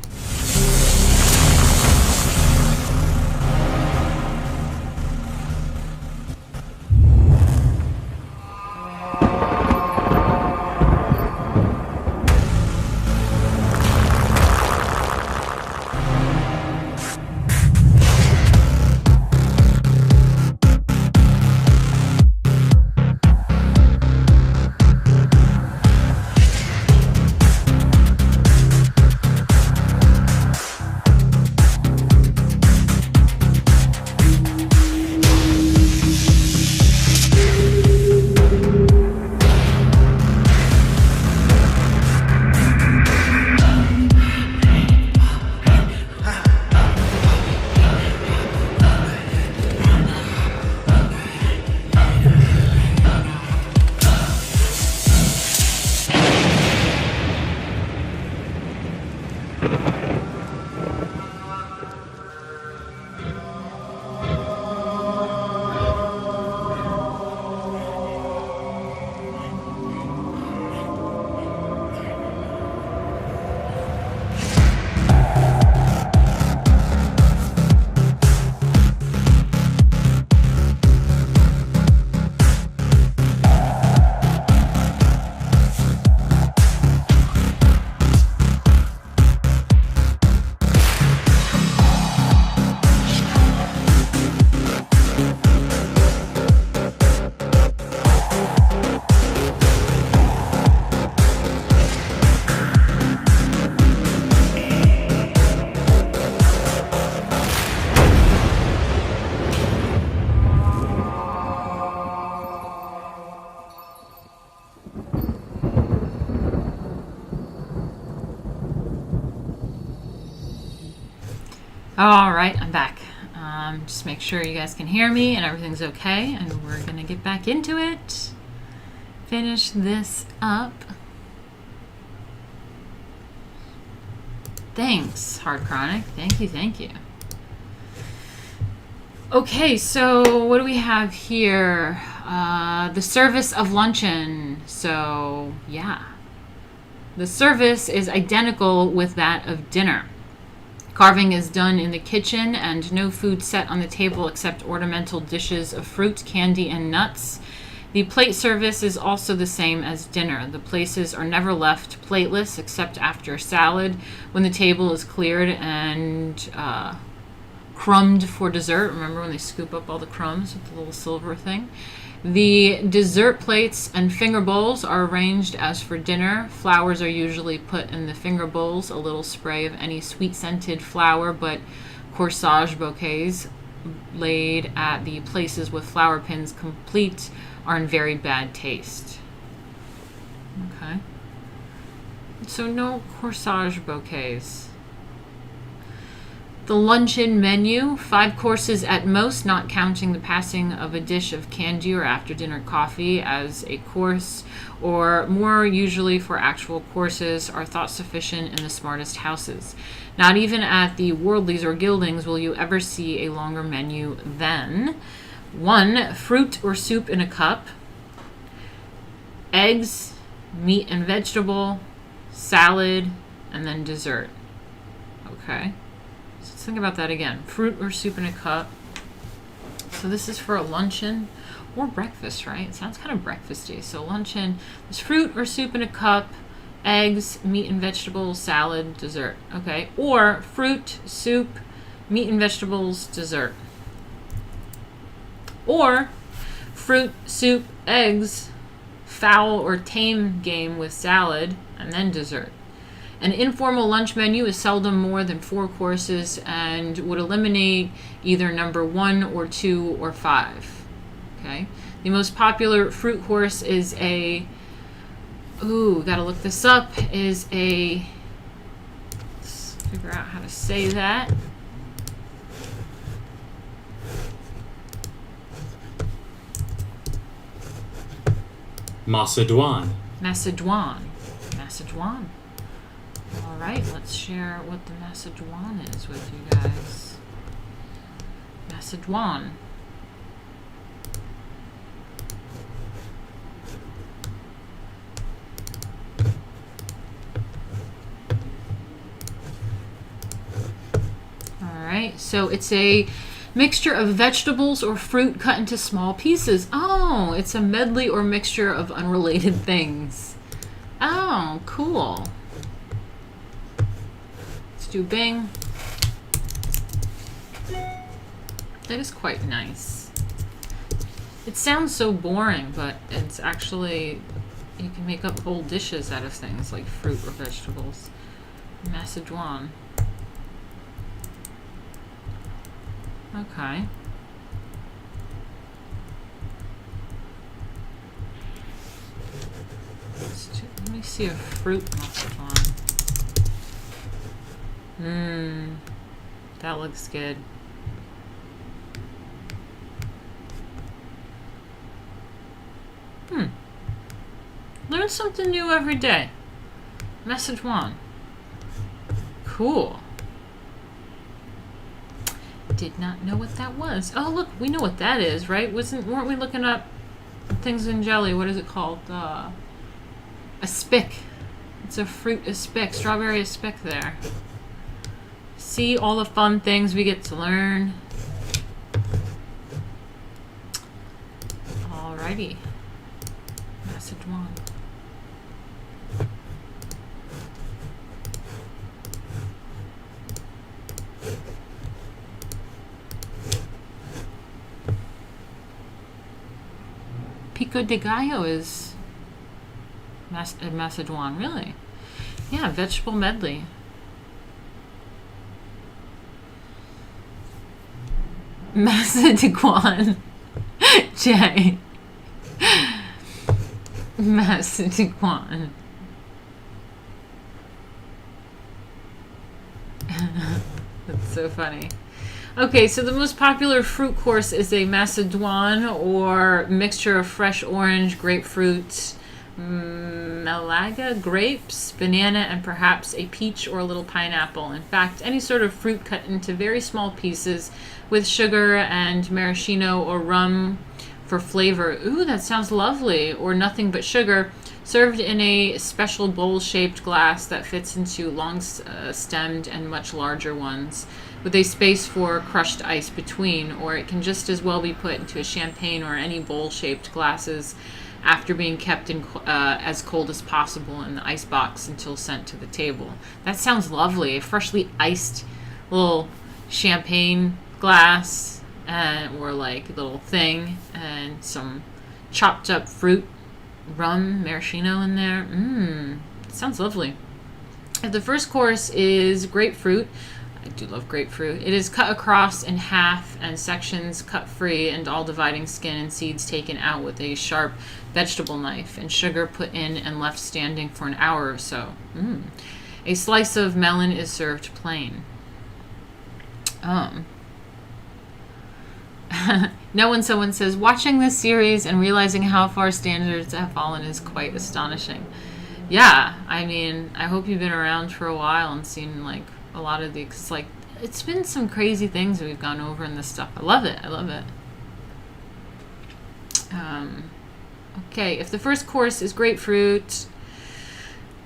All right, I'm back. Just make sure you guys can hear me and everything's okay, and we're gonna get back into it. Finish this up. Thanks, Hard Chronic. Thank you. Okay, so what do we have here? The Service of Luncheon. So, yeah. The service is identical with that of dinner. Carving is done in the kitchen and no food set on the table except ornamental dishes of fruit, candy, and nuts. The plate service is also the same as dinner. The places are never left plateless except after salad, when the table is cleared and crumbed for dessert. Remember when they scoop up all the crumbs with the little silver thing? The dessert plates and finger bowls are arranged as for dinner. Flowers are usually put in the finger bowls, a little spray of any sweet-scented flower, but corsage bouquets laid at the places with flower pins complete are in very bad taste. Okay. So no corsage bouquets. The luncheon menu, 5 courses at most, not counting the passing of a dish of candy or after-dinner coffee as a course, or more usually for actual courses, are thought sufficient in the smartest houses. Not even at the Worldlies or Gildings will you ever see a longer menu than 1. Fruit or soup in a cup, eggs, meat and vegetable, salad, and then dessert. Okay. Let's think about that again. Fruit or soup in a cup. So this is for a luncheon or breakfast, right? It sounds kind of breakfasty. So luncheon, there's fruit or soup in a cup, eggs, meat and vegetables, salad, dessert. Okay. Or fruit, soup, meat and vegetables, dessert. Or fruit, soup, eggs, fowl or tame game with salad, and then dessert. An informal lunch menu is seldom more than 4 courses and would eliminate either number 1 or 2 or 5. Okay. The most popular fruit course is a, gotta look this up, is a, let's figure out how to say that. Macédoine. Macédoine. Macédoine. All right, let's share what the Macédoine is with you guys. Macédoine. All right, so it's a mixture of vegetables or fruit cut into small pieces. Oh, it's a medley or mixture of unrelated things. Oh, cool. Do Bing. That is quite nice. It sounds so boring, but it's actually, you can make up whole dishes out of things like fruit or vegetables. Macédoine. Okay. Let me see a fruit Macédoine. That looks good. Learn something new every day. Macédoine. Cool. Did not know what that was. Oh, look, we know what that is, right? Weren't we looking up things in jelly? What is it called? A spick. It's a fruit aspic. Strawberry aspic there. See all the fun things we get to learn. Alrighty. Macédoine. Pico de gallo is Macédoine, really? Yeah, vegetable medley. Macédoine. Jay. Macédoine. That's so funny. Okay, so the most popular fruit course is a Macédoine, or mixture of fresh orange, grapefruit, Malaga grapes, banana, and perhaps a peach or a little pineapple. In fact, any sort of fruit cut into very small pieces with sugar and maraschino or rum for flavor. Ooh, that sounds lovely. Or nothing but sugar, served in a special bowl-shaped glass that fits into long-stemmed and much larger ones, with a space for crushed ice between, or it can just as well be put into a champagne or any bowl-shaped glasses after being kept in as cold as possible in the ice box until sent to the table. That sounds lovely. A freshly iced little champagne glass and or like a little thing, and some chopped up fruit, rum, maraschino in there. Sounds lovely. If the first course is grapefruit, I do love grapefruit. It is cut across in half and sections cut free, and all dividing skin and seeds taken out with a sharp vegetable knife, and sugar put in and left standing for an hour or so. A slice of melon is served plain. No, when someone says, watching this series and realizing how far standards have fallen is quite astonishing. Yeah, I mean, I hope you've been around for a while and seen like a lot of these, like, it's been some crazy things that we've gone over in this stuff. I love it. Okay, if the first course is grapefruit,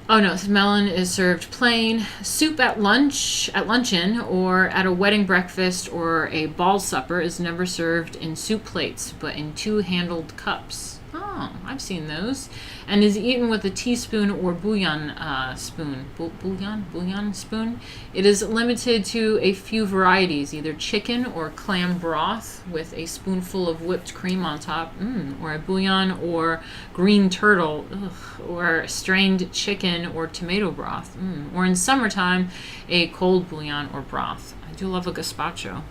oh no, melon is served plain. Soup at luncheon, or at a wedding breakfast or a ball supper is never served in soup plates, but in two-handled cups. Oh, I've seen those. And is eaten with a teaspoon or bouillon spoon. Bouillon spoon. It is limited to a few varieties, either chicken or clam broth with a spoonful of whipped cream on top, or a bouillon or green turtle, or strained chicken or tomato broth, or in summertime, a cold bouillon or broth. I do love a gazpacho.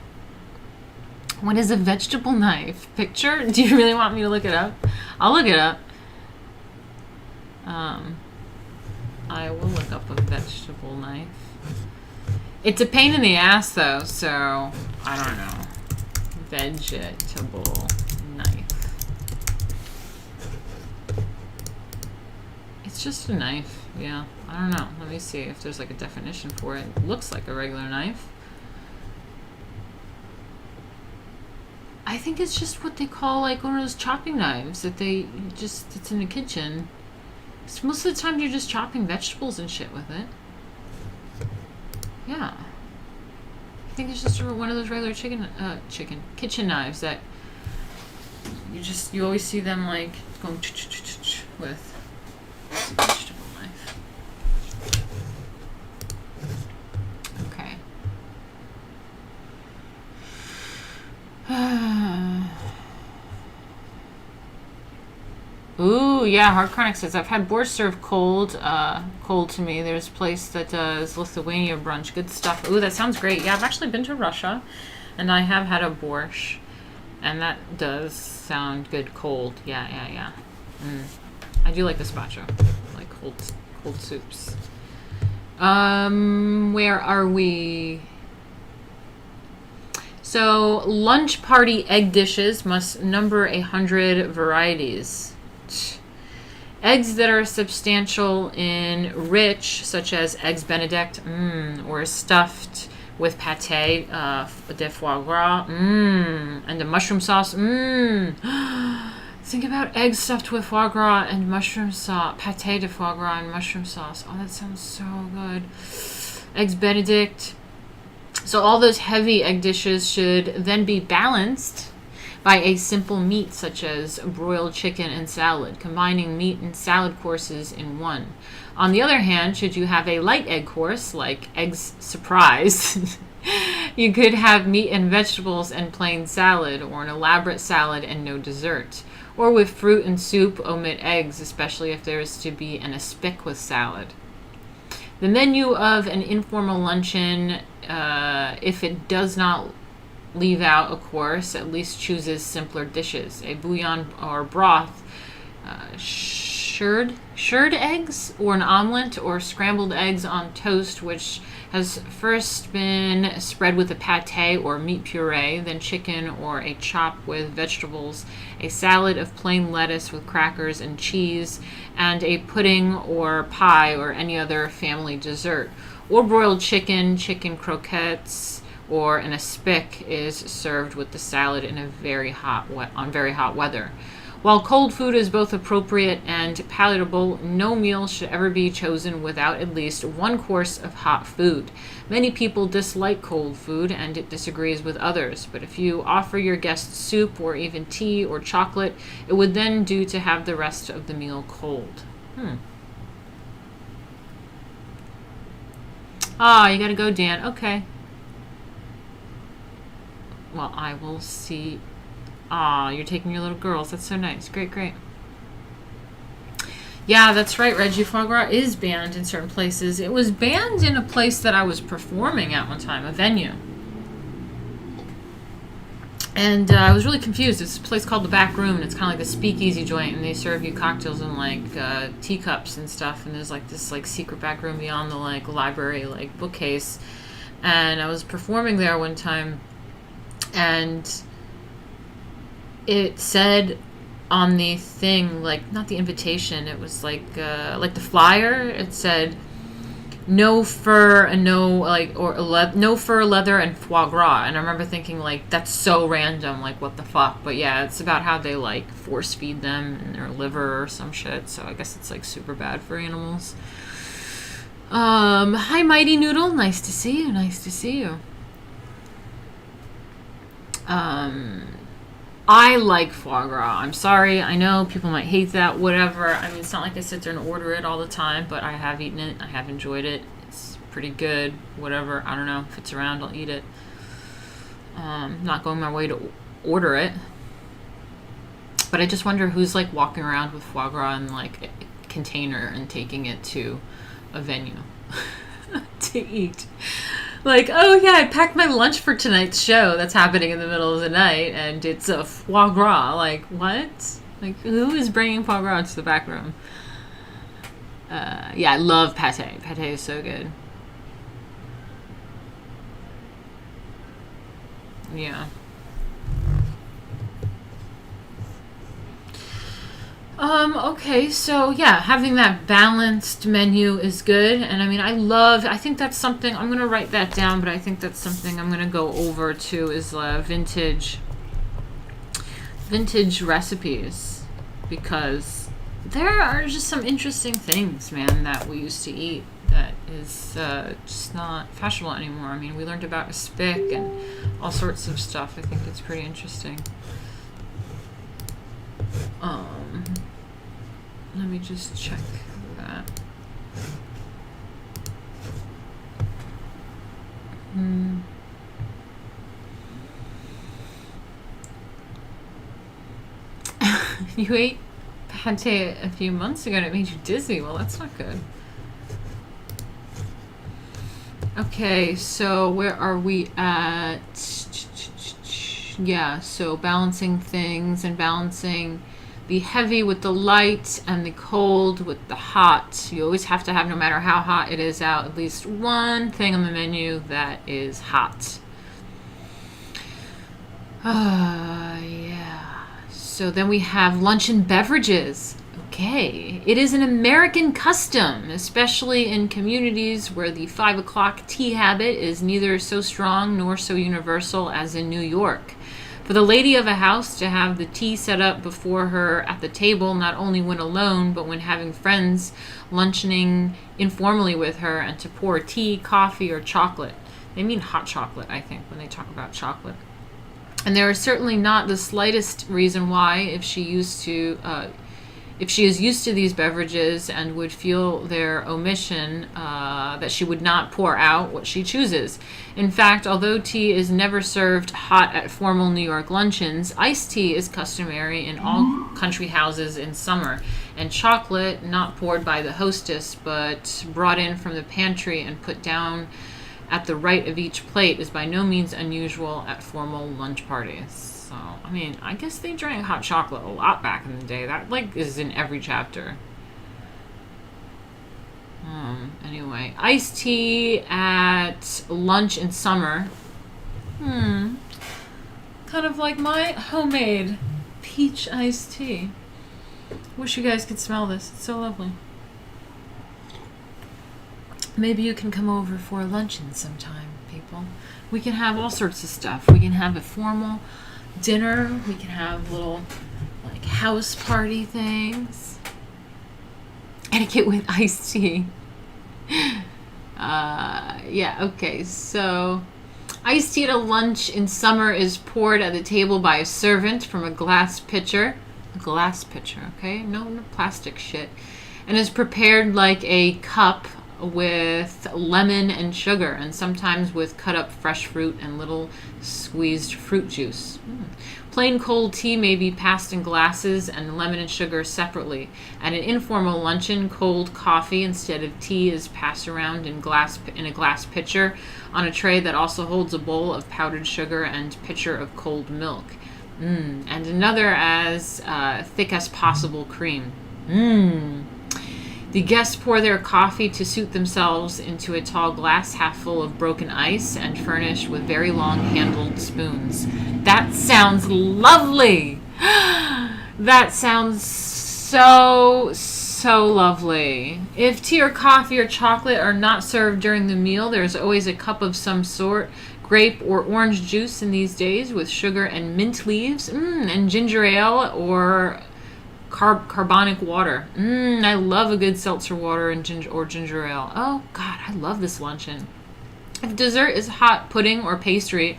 What is a vegetable knife? Picture? Do you really want me to look it up? I'll look it up. I will look up a vegetable knife. It's a pain in the ass though, so I don't know. Vegetable knife. It's just a knife, yeah. I don't know. Let me see if there's like a definition for it. It looks like a regular knife. I think it's just what they call like one of those chopping knives that they just, it's in the kitchen. So most of the time you're just chopping vegetables and shit with it. Yeah. I think it's just one of those regular kitchen knives that you always see them like going with a vegetable knife. Okay. Ooh, yeah, Hard Chronic says, I've had borscht served cold to me. There's a place that does Lithuania brunch. Good stuff. Ooh, that sounds great. Yeah, I've actually been to Russia, and I have had a borscht, and that does sound good cold. Yeah. I do like gazpacho, like cold soups. Where are we? So, lunch party egg dishes must number 100 varieties. Eggs that are substantial in rich, such as eggs Benedict, or stuffed with pâté de foie gras, and the mushroom sauce, Think about eggs stuffed with foie gras and mushroom sauce, pâté de foie gras and mushroom sauce. Oh, that sounds so good. Eggs Benedict. So all those heavy egg dishes should then be balanced by a simple meat such as broiled chicken and salad, combining meat and salad courses in one. On the other hand, should you have a light egg course, like eggs surprise, you could have meat and vegetables and plain salad, or an elaborate salad and no dessert. Or with fruit and soup, omit eggs, especially if there is to be an aspic with salad. The menu of an informal luncheon, if it does not leave out a course, at least chooses simpler dishes. A bouillon or broth, shirred eggs, or an omelet, or scrambled eggs on toast, which has first been spread with a pâté or meat puree, then chicken or a chop with vegetables, a salad of plain lettuce with crackers and cheese, and a pudding or pie or any other family dessert. Or broiled chicken croquettes, or an aspic is served with the salad in a very hot weather. While cold food is both appropriate and palatable, no meal should ever be chosen without at least one course of hot food. Many people dislike cold food, and it disagrees with others, but if you offer your guests soup or even tea or chocolate, it would then do to have the rest of the meal cold. You gotta go, Dan. Okay. Well, I will see. Ah, you're taking your little girls. That's so nice. Great, great. Yeah, that's right, Reggie. Foie gras is banned in certain places. It was banned in a place that I was performing at one time, a venue. And I was really confused. It's a place called The Back Room, and it's kind of like a speakeasy joint, and they serve you cocktails in, like, teacups and stuff, and there's, like, this, like, secret back room beyond the, like, library, like, bookcase. And I was performing there one time, and it said on the thing, like, not the invitation, it was like the flyer, it said no fur and no, like, no fur, leather, and foie gras. And I remember thinking, like, that's so random, like, what the fuck. But yeah, it's about how they, like, force feed them in their liver or some shit, so I guess it's, like, super bad for animals. Hi, Mighty Noodle, nice to see you, nice to see you. I like foie gras. I'm sorry. I know people might hate that, whatever. I mean, it's not like I sit there and order it all the time, but I have eaten it. I have enjoyed it. It's pretty good, whatever. I don't know. If it's around, I'll eat it. Not going my way to order it. But I just wonder who's, like, walking around with foie gras in, like, a container and taking it to a venue to eat. Like, oh yeah, I packed my lunch for tonight's show that's happening in the middle of the night, and it's a foie gras. Like, what? Like, who is bringing foie gras to the back room? Yeah, I love pate. Pate is so good. Yeah. Okay, so yeah, having that balanced menu is good. And I mean, I think that's something, I'm going to write that down, but I think that's something I'm going to go over to is vintage recipes, because there are just some interesting things, man, that we used to eat that is just not fashionable anymore. I mean, we learned about aspic and all sorts of stuff. I think it's pretty interesting. Let me just check that. You ate pate a few months ago and it made you dizzy. Well, that's not good. Okay, so where are we at? Yeah, so balancing things and balancing the heavy with the light and the cold with the hot. You always have to have, no matter how hot it is out, at least one thing on the menu that is hot. Yeah. So then we have Luncheon Beverages. Okay. It is an American custom, especially in communities where the 5 o'clock tea habit is neither so strong nor so universal as in New York. For the lady of a house to have the tea set up before her at the table, not only when alone, but when having friends luncheoning informally with her, and to pour tea, coffee, or chocolate. They mean hot chocolate, I think, when they talk about chocolate. And there is certainly not the slightest reason why, if she is used to these beverages and would feel their omission, that she would not pour out what she chooses. In fact, although tea is never served hot at formal New York luncheons, iced tea is customary in all country houses in summer, and chocolate, not poured by the hostess, but brought in from the pantry and put down at the right of each plate, is by no means unusual at formal lunch parties. So, I mean, I guess they drank hot chocolate a lot back in the day. That, like, is in every chapter. Anyway, iced tea at lunch in summer. Kind of like my homemade peach iced tea. Wish you guys could smell this. It's so lovely. Maybe you can come over for a luncheon sometime, people. We can have all sorts of stuff. We can have a formal dinner. We can have little, like, house party things. Etiquette with iced tea. Yeah, okay, so iced tea at a lunch in summer is poured at the table by a servant from a glass pitcher. A glass pitcher, okay? No plastic shit. And is prepared like a cup with lemon and sugar, and sometimes with cut up fresh fruit and little squeezed fruit juice. Plain cold tea may be passed in glasses and lemon and sugar separately. At an informal luncheon, cold coffee instead of tea is passed around in a glass pitcher on a tray that also holds a bowl of powdered sugar and pitcher of cold milk. And another as thick as possible cream. The guests pour their coffee to suit themselves into a tall glass half full of broken ice and furnished with very long-handled spoons. That sounds lovely! That sounds so lovely. If tea or coffee or chocolate are not served during the meal, there's always a cup of some sort, grape or orange juice in these days with sugar and mint leaves, and ginger ale or carbonic water. I love a good seltzer water and ginger ale. Oh God, I love this luncheon. If dessert is hot pudding or pastry,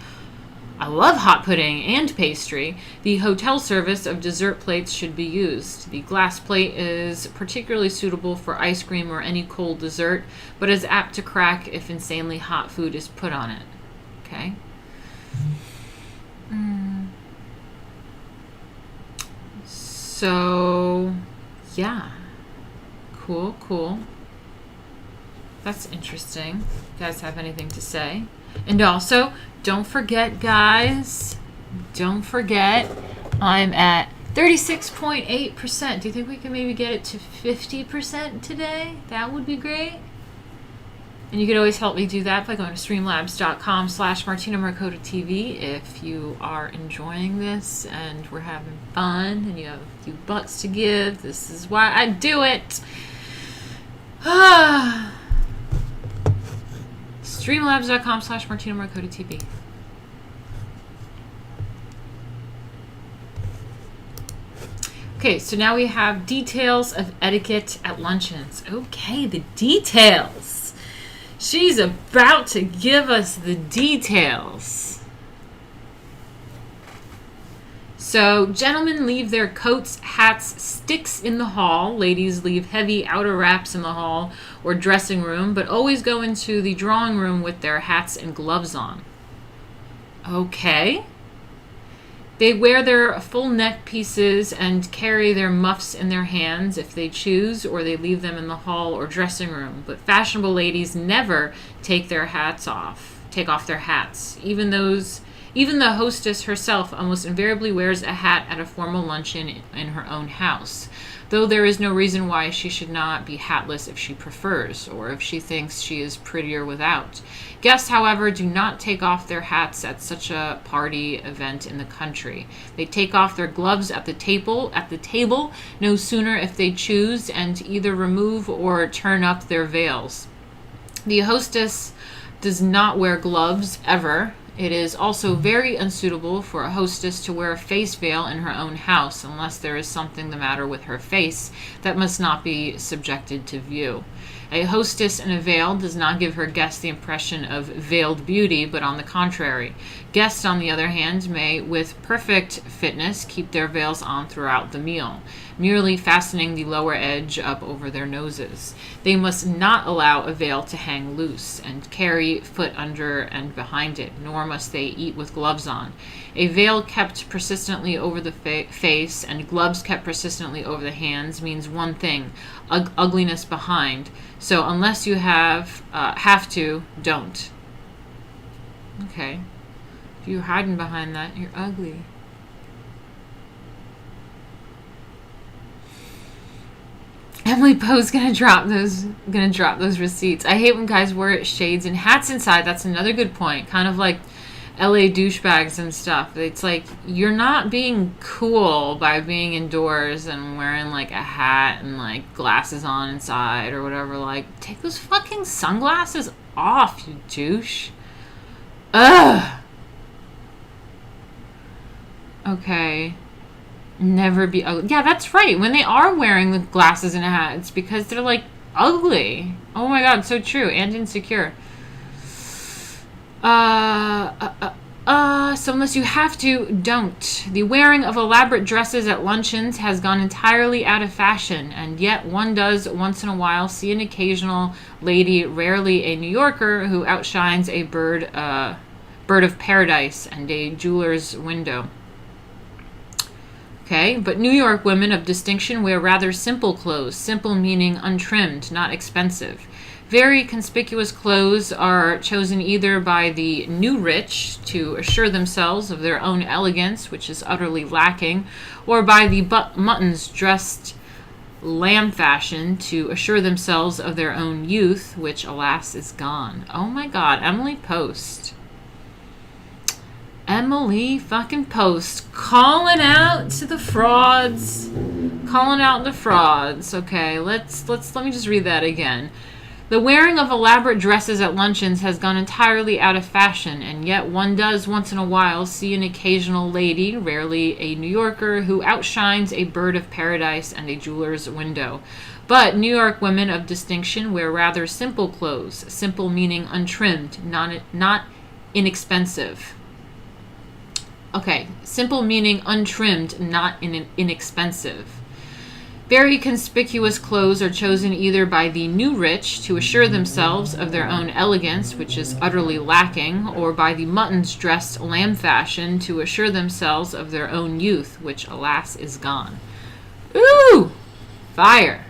I love hot pudding and pastry. The hotel service of dessert plates should be used. The glass plate is particularly suitable for ice cream or any cold dessert, but is apt to crack if insanely hot food is put on it. Okay. So, yeah. Cool. That's interesting. You guys have anything to say? And also, don't forget, guys, I'm at 36.8%. Do you think we can maybe get it to 50% today? That would be great. And you can always help me do that by going to streamlabs.com/Martina Markota TV if you are enjoying this and we're having fun and you have a few bucks to give. This is why I do it. Streamlabs.com/Martina Markota TV. Okay, so now we have details of etiquette at luncheons. Okay, the details. She's about to give us the details. So, gentlemen leave their coats, hats, sticks in the hall. Ladies leave heavy outer wraps in the hall or dressing room, but always go into the drawing room with their hats and gloves on. Okay. They wear their full neck pieces and carry their muffs in their hands if they choose, or they leave them in the hall or dressing room. But fashionable ladies never take off their hats. Even the hostess herself almost invariably wears a hat at a formal luncheon in her own house, though there is no reason why she should not be hatless if she prefers, or if she thinks she is prettier without. Guests, however, do not take off their hats at such a party event in the country. They take off their gloves at the table no sooner if they choose, and either remove or turn up their veils. The hostess does not wear gloves ever. It is also very unsuitable for a hostess to wear a face veil in her own house unless there is something the matter with her face that must not be subjected to view. A hostess in a veil does not give her guests the impression of veiled beauty, but on the contrary. Guests, on the other hand, may, with perfect fitness, keep their veils on throughout the meal, merely fastening the lower edge up over their noses. They must not allow a veil to hang loose and carry foot under and behind it, nor must they eat with gloves on. A veil kept persistently over the face and gloves kept persistently over the hands means one thing, ugliness behind. So unless you have to, don't. Okay. If you're hiding behind that, you're ugly. Emily Poe's gonna drop those receipts. I hate when guys wear shades and hats inside. That's another good point. Kind of like LA douchebags and stuff. It's like you're not being cool by being indoors and wearing like a hat and like glasses on inside or whatever. Like, take those fucking sunglasses off, you douche. Ugh. Okay. Never be ugly. Yeah, that's right. When they are wearing the glasses and a hat, it's because they're like ugly. Oh my god, so true. And insecure. So unless you have to, don't. The wearing of elaborate dresses at luncheons has gone entirely out of fashion, and yet one does once in a while see an occasional lady, rarely a New Yorker, who outshines a bird of paradise and a jeweler's window. Okay, but New York women of distinction wear rather simple clothes, simple meaning untrimmed, not expensive. Very conspicuous clothes are chosen either by the new rich to assure themselves of their own elegance, which is utterly lacking, or by the muttons dressed lamb fashion to assure themselves of their own youth, which, alas, is gone. Oh my God, Emily Post. Emily fucking Post calling out to the frauds. Calling out the frauds. Okay, let me just read that again. The wearing of elaborate dresses at luncheons has gone entirely out of fashion, and yet one does once in a while see an occasional lady, rarely a New Yorker, who outshines a bird of paradise and a jeweler's window. But New York women of distinction wear rather simple clothes, simple meaning untrimmed, not inexpensive. Okay, simple meaning untrimmed, not inexpensive. Very conspicuous clothes are chosen either by the new rich to assure themselves of their own elegance, which is utterly lacking, or by the muttons dressed lamb fashion to assure themselves of their own youth, which, alas, is gone. Ooh! Fire!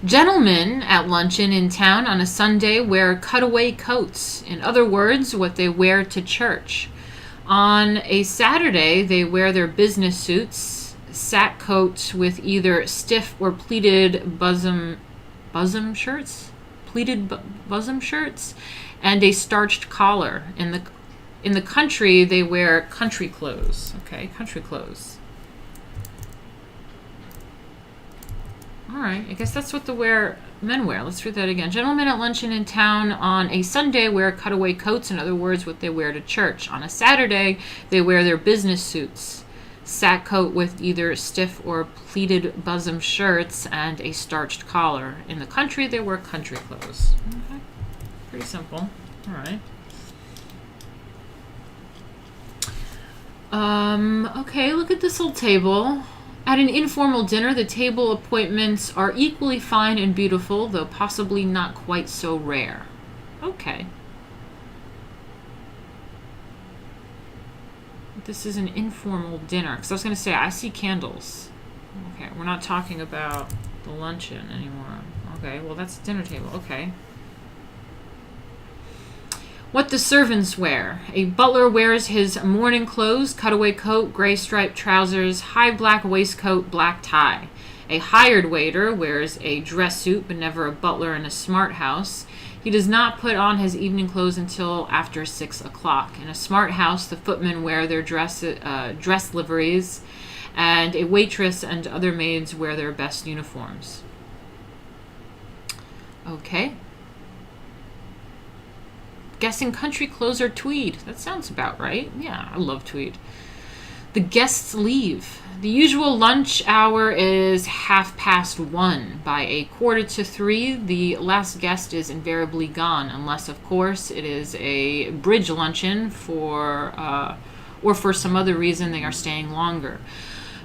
Gentlemen at luncheon in town on a Sunday wear cutaway coats. In other words, what they wear to church. On a Saturday, they wear their business suits, sack coats with either stiff or pleated bosom shirts, and a starched collar. In the country, they wear country clothes. Okay, country clothes. All right, I guess that's what men wear. Let's read that again. Gentlemen at luncheon in town on a Sunday wear cutaway coats. In other words, what they wear to church. On a Saturday, they wear their business suits, sack coat with either stiff or pleated bosom shirts, and a starched collar. In the country, they wear country clothes. Okay, pretty simple. All right. Okay, look at this little table. At an informal dinner, the table appointments are equally fine and beautiful, though possibly not quite so rare. Okay. This is an informal dinner. Because I was going to say, I see candles. Okay, we're not talking about the luncheon anymore. Okay, well, that's a dinner table. Okay. What the servants wear. A butler wears his morning clothes, cutaway coat, gray striped trousers, high black waistcoat, black tie. A hired waiter wears a dress suit, but never a butler in a smart house. He does not put on his evening clothes until after 6 o'clock. In a smart house, the footmen wear their dress liveries, and a waitress and other maids wear their best uniforms. Okay. Guessing country clothes are tweed. That sounds about right. Yeah, I love tweed. The guests leave. The usual lunch hour is 1:30. By 2:45, the last guest is invariably gone, unless, of course, it is a bridge luncheon or for some other reason they are staying longer.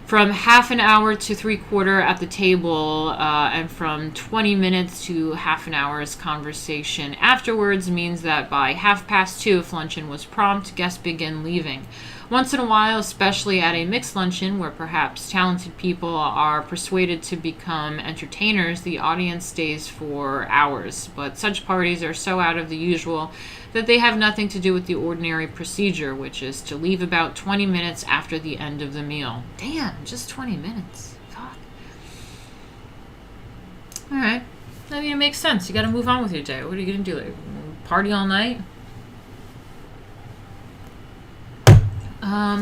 From half an hour to 3/4 at the table, and from 20 minutes to half an hour's conversation afterwards means that by 2:30, if luncheon was prompt, guests begin leaving. Once in a while, especially at a mixed luncheon where perhaps talented people are persuaded to become entertainers, the audience stays for hours. But such parties are so out of the usual that they have nothing to do with the ordinary procedure, which is to leave about 20 minutes after the end of the meal. Damn, just 20 minutes. Fuck. All right. I mean, it makes sense. You got to move on with your day. What are you going to do? Like, party all night?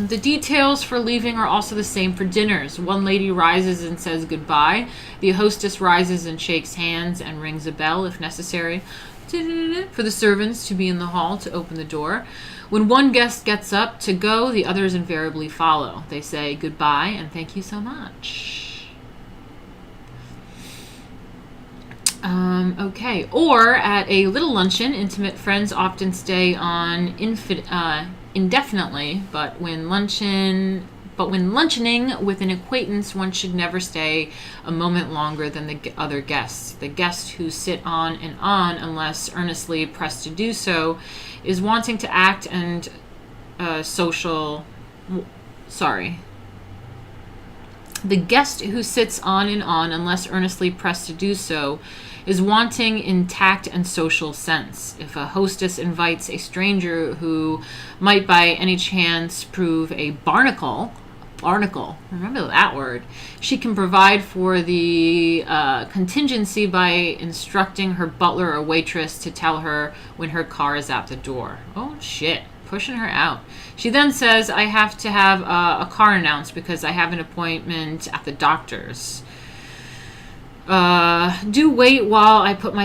The details for leaving are also the same for dinners. One lady rises and says goodbye. The hostess rises and shakes hands and rings a bell if necessary for the servants to be in the hall to open the door. When one guest gets up to go, the others invariably follow. They say goodbye and thank you so much. Okay. Or at a little luncheon, intimate friends often stay on indefinitely, but when luncheoning with an acquaintance, one should never stay a moment longer than the other guests. The guest who sit on and on, unless earnestly pressed to do so, is wanting to act and social. Sorry. The guest who sits on and on, unless earnestly pressed to do so, is wanting in tact and social sense. If a hostess invites a stranger who might by any chance prove a barnacle, remember that word, she can provide for the contingency by instructing her butler or waitress to tell her when her car is at the door. Oh shit, pushing her out. She then says, I have to have a car announced because I have an appointment at the doctor's. Do wait while I put on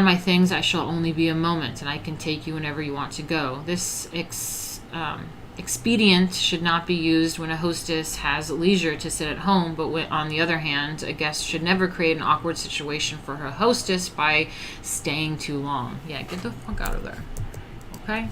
my things. I shall only be a moment, and I can take you whenever you want to go. This expedient should not be used when a hostess has leisure to sit at home, but on the other hand, a guest should never create an awkward situation for her hostess by staying too long. Yeah, get the fuck out of there. Okay?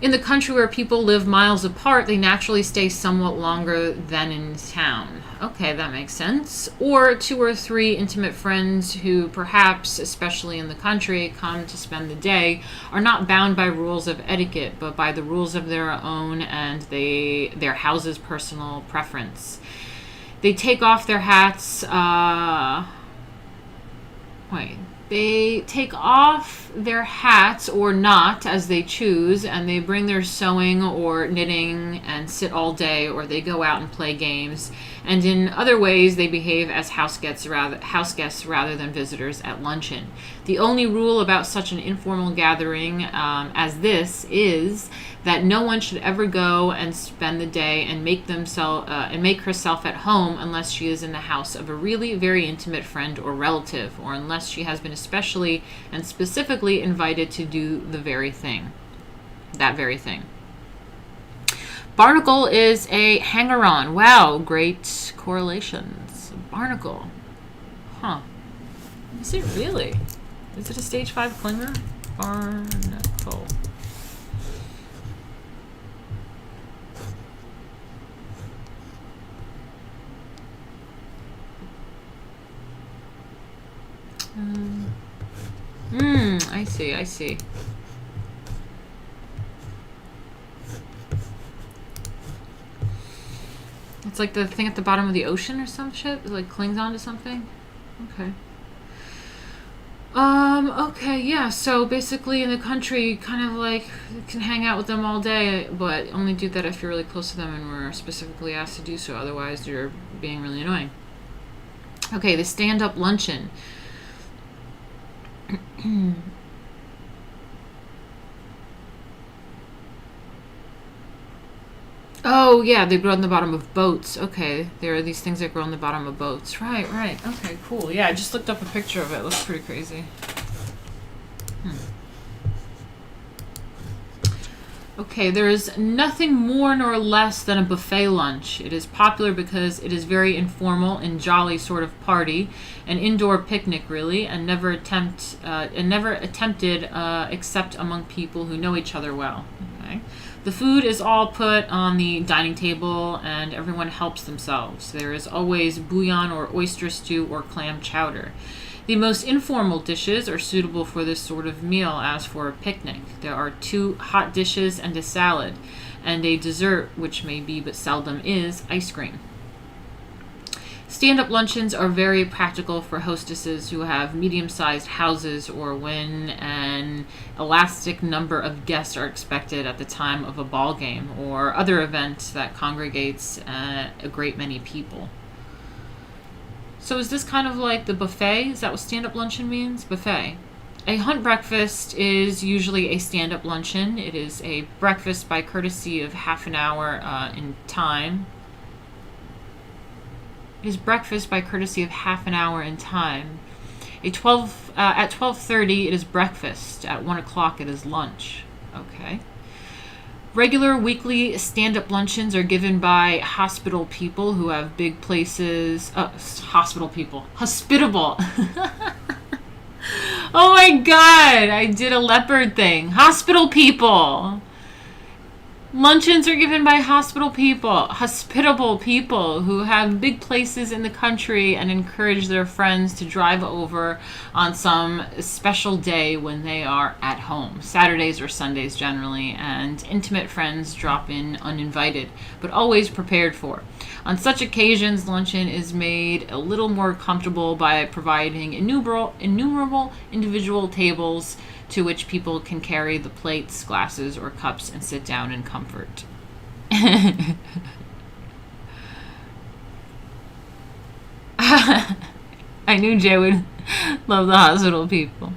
In the country where people live miles apart, they naturally stay somewhat longer than in town. Okay, that makes sense. Or 2 or 3 intimate friends who perhaps, especially in the country, come to spend the day, are not bound by rules of etiquette, but by the rules of their own and their house's personal preference. They take off their hats, They take off their hats or not as they choose, and they bring their sewing or knitting and sit all day, or they go out and play games. And in other ways, they behave as house guests rather than visitors at luncheon. The only rule about such an informal gathering as this is that no one should ever go and spend the day and make herself at home unless she is in the house of a really very intimate friend or relative, or unless she has been especially and specifically invited to do that very thing. Barnacle is a hanger-on. Wow, great correlations. Barnacle. Huh. Is it really? Is it a stage 5 clinger? Barnacle. I see. It's like the thing at the bottom of the ocean or some shit. It like clings onto something. Okay. Okay, yeah, so basically in the country, you kind of like can hang out with them all day, but only do that if you're really close to them and were specifically asked to do so. Otherwise, you're being really annoying. Okay, the stand-up luncheon. Oh, yeah, they grow on the bottom of boats. Okay, there are these things that grow on the bottom of boats. Right. Okay, cool. Yeah, I just looked up a picture of it. It looks pretty crazy. Okay, there is nothing more nor less than a buffet lunch. It is popular because it is very informal and jolly sort of party, an indoor picnic really, and never attempted except among people who know each other well. Okay. The food is all put on the dining table and everyone helps themselves. There is always bouillon or oyster stew or clam chowder. The most informal dishes are suitable for this sort of meal as for a picnic. There are 2 hot dishes and a salad, and a dessert, which may be but seldom is, ice cream. Stand-up luncheons are very practical for hostesses who have medium-sized houses or when an elastic number of guests are expected at the time of a ball game or other event that congregates a great many people. So is this kind of like the buffet? Is that what stand-up luncheon means? Buffet. A hunt breakfast is usually a stand-up luncheon. It is a breakfast by courtesy of half an hour in time. It is breakfast by courtesy of half an hour in time. At 12:30 it is breakfast. At 1 o'clock it is lunch. Okay. Regular weekly stand-up luncheons are given by hospitable people who have big places. Hospitable. Oh my god, I did a leopard thing. Hospital people. Luncheons are given by hospitable people who have big places in the country and encourage their friends to drive over on some special day when they are at home. Saturdays or Sundays generally, and intimate friends drop in uninvited, but always prepared for. On such occasions, luncheon is made a little more comfortable by providing innumerable individual tables to which people can carry the plates, glasses, or cups and sit down in comfort. I knew Jay would love the hospital people.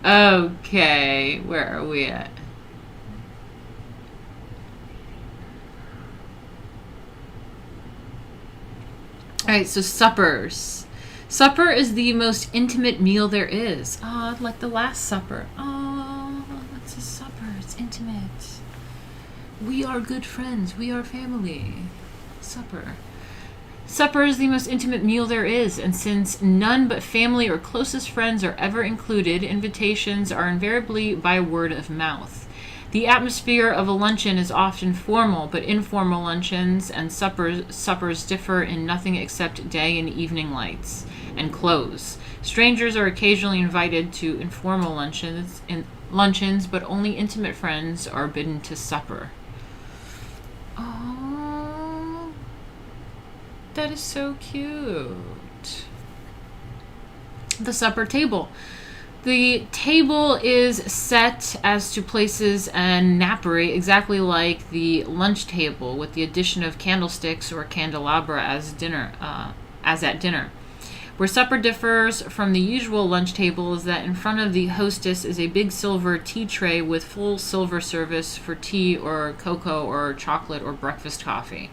Okay, where are we at? Alright, so suppers. Supper is the most intimate meal there is. Oh, like the Last Supper. Oh, it's a supper. It's intimate. We are good friends. We are family. Supper. Supper is the most intimate meal there is, and since none but family or closest friends are ever included, invitations are invariably by word of mouth. The atmosphere of a luncheon is often formal, but informal luncheons and suppers differ in nothing except day and evening lights and clothes. Strangers are occasionally invited to informal luncheons, but only intimate friends are bidden to supper. Oh, that is so cute. The supper table. The table is set as to places and napery exactly like the lunch table, with the addition of candlesticks or candelabra as at dinner. Where supper differs from the usual lunch table is that in front of the hostess is a big silver tea tray with full silver service for tea or cocoa or chocolate or breakfast coffee.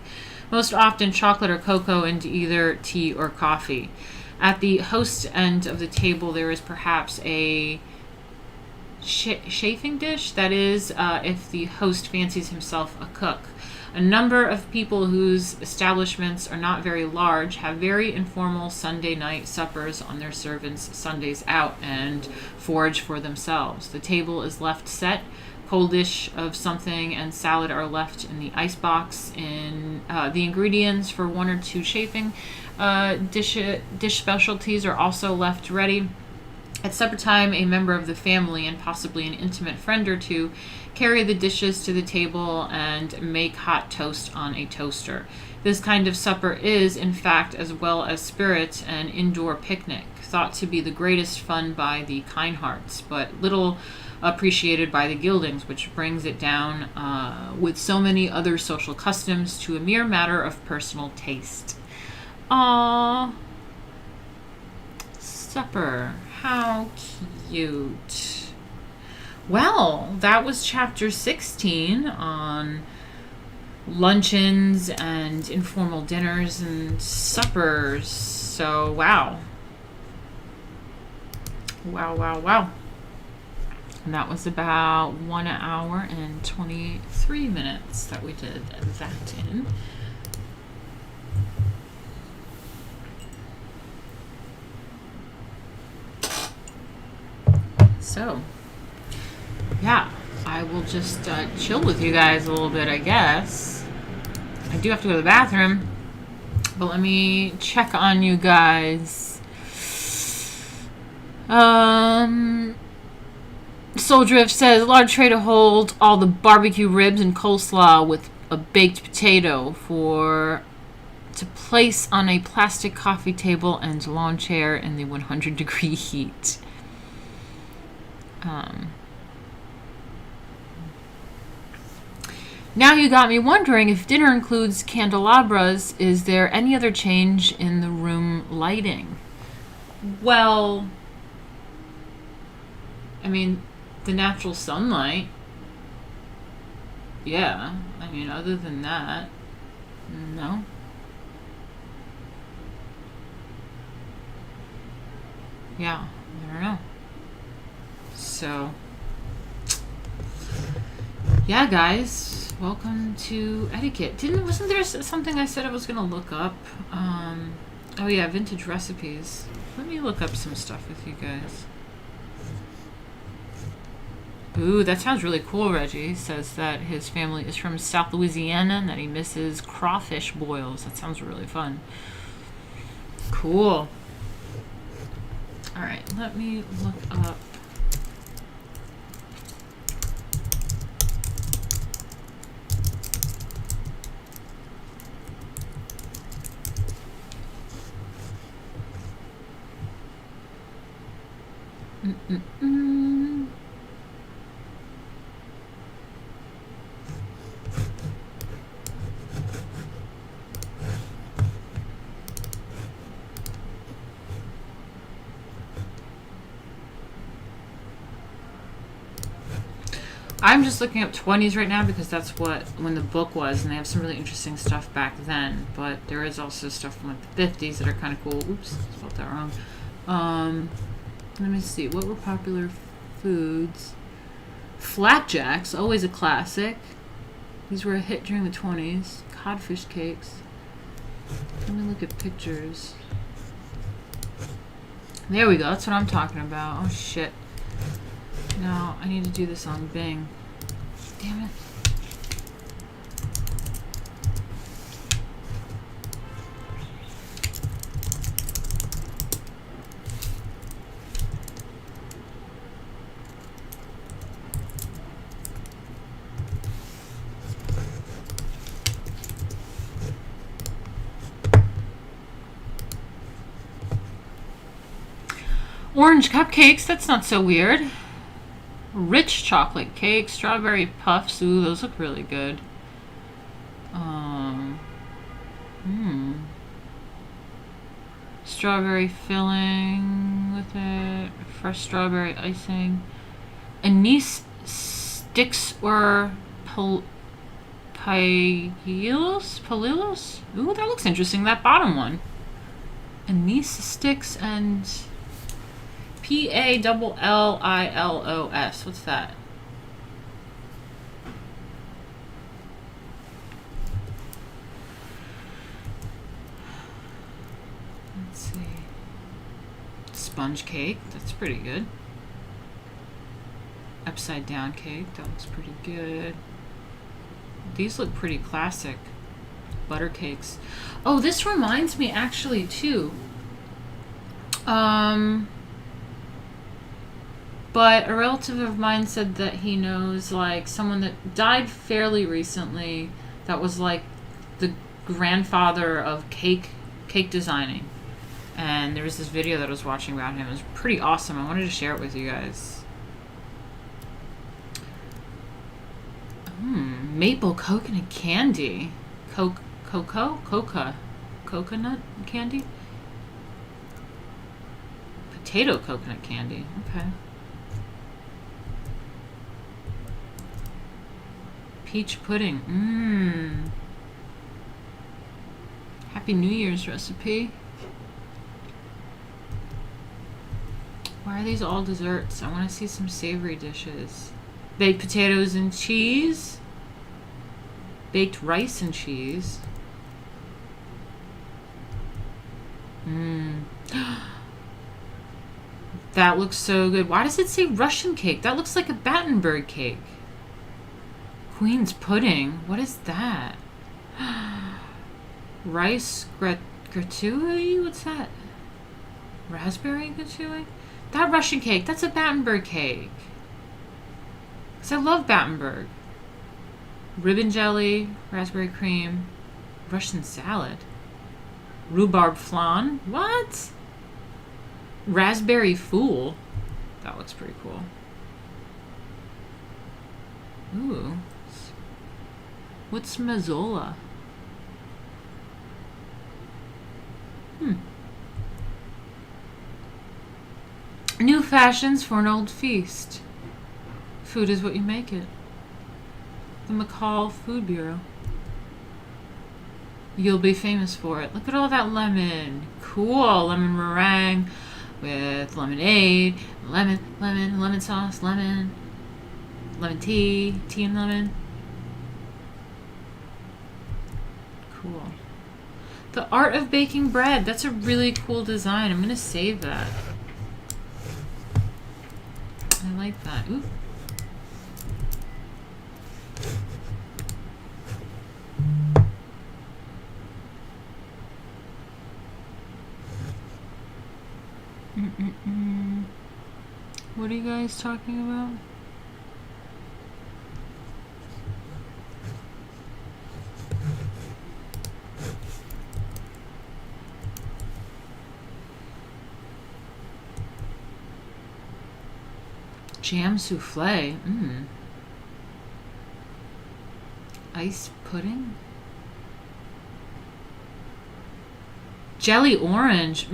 Most often chocolate or cocoa and either tea or coffee. At the host end of the table, there is perhaps a chafing dish, that is, if the host fancies himself a cook. A number of people whose establishments are not very large have very informal Sunday night suppers on their servants' Sundays out and forage for themselves. The table is left set. Cold dish of something and salad are left in the icebox. The ingredients for one or two chafing dish specialties are also left ready. At supper time, a member of the family and possibly an intimate friend or two carry the dishes to the table and make hot toast on a toaster. This kind of supper is, in fact, as well as spirit, an indoor picnic, thought to be the greatest fun by the kind hearts, but little appreciated by the gildings, which brings it down with so many other social customs to a mere matter of personal taste. Aww. Supper. How cute. Well, that was chapter 16 on luncheons and informal dinners and suppers. So, wow. Wow. And that was about 1 hour and 23 minutes that we did that in. So, yeah, I will just chill with you guys a little bit, I guess. I do have to go to the bathroom, but let me check on you guys. Soul Drift says, a large tray to hold all the barbecue ribs and coleslaw with a baked potato to place on a plastic coffee table and lawn chair in the 100-degree heat. Now you got me wondering, if dinner includes candelabras, is there any other change in the room lighting? Well, I mean, the natural sunlight. Yeah, I mean, other than that, no. Yeah, I don't know. So, yeah, guys, Welcome to Etiquette. Wasn't there something I said I was gonna look up? Oh yeah, vintage recipes. Let me look up some stuff with you guys. Ooh, that sounds really cool. Reggie says that his family is from South Louisiana and that he misses crawfish boils. That sounds really fun. Cool. All right, let me look up. I'm just looking up 20s right now because that's when the book was, and they have some really interesting stuff back then. But there is also stuff from like the 50s that are kind of cool. Oops, spelled that wrong. Let me see. What were popular foods? Flapjacks, always a classic. These were a hit during the 20s. Codfish cakes. Let me look at pictures. There we go. That's what I'm talking about. Oh, shit. No, I need to do this on Bing. Damn it. Orange cupcakes, that's not so weird. Rich chocolate cake, strawberry puffs. Ooh, those look really good. Strawberry filling with it. Fresh strawberry icing. Anise sticks or palillos? Ooh, that looks interesting. That bottom one. Anise sticks and Pallilos. What's that? Let's see. Sponge cake. That's pretty good. Upside down cake. That looks pretty good. These look pretty classic. Butter cakes. Oh, this reminds me actually too. But a relative of mine said that he knows like someone that died fairly recently that was like the grandfather of cake designing. And there was this video that I was watching about him. It was pretty awesome. I wanted to share it with you guys. Maple coconut candy. Coconut candy? Potato coconut candy. Okay. Peach pudding. Happy New Year's recipe. Why are these all desserts? I want to see some savory dishes. Baked potatoes and cheese. Baked rice and cheese. That looks so good. Why does it say Russian cake? That looks like a Battenberg cake. Queen's pudding. What is that? Rice gratouille? What's that? Raspberry gratouille? That Russian cake. That's a Battenberg cake. Because I love Battenberg. Ribbon jelly. Raspberry cream. Russian salad. Rhubarb flan. What? Raspberry fool. That looks pretty cool. Ooh. What's mazzola? New fashions for an old feast. Food is what you make it. The McCall Food Bureau. You'll be famous for it. Look at all that lemon. Cool. Lemon meringue with lemonade, lemon sauce, lemon tea and lemon. Cool. The Art of Baking Bread. That's a really cool design. I'm going to save that. I like that. Ooh. What are you guys talking about? Jam souffle. Ice pudding. Jelly orange.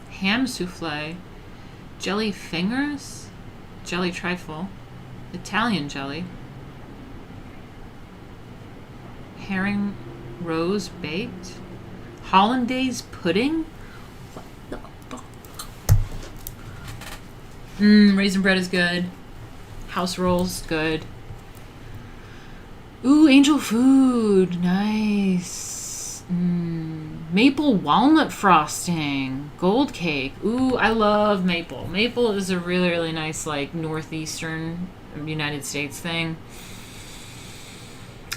Ham souffle. Jelly fingers. Jelly trifle. Italian jelly. Herring rose baked. Hollandaise pudding. Raisin bread is good. House rolls, good. Ooh, angel food. Nice. Maple walnut frosting. Gold cake. Ooh, I love maple. Maple is a really, really nice, like, northeastern United States thing.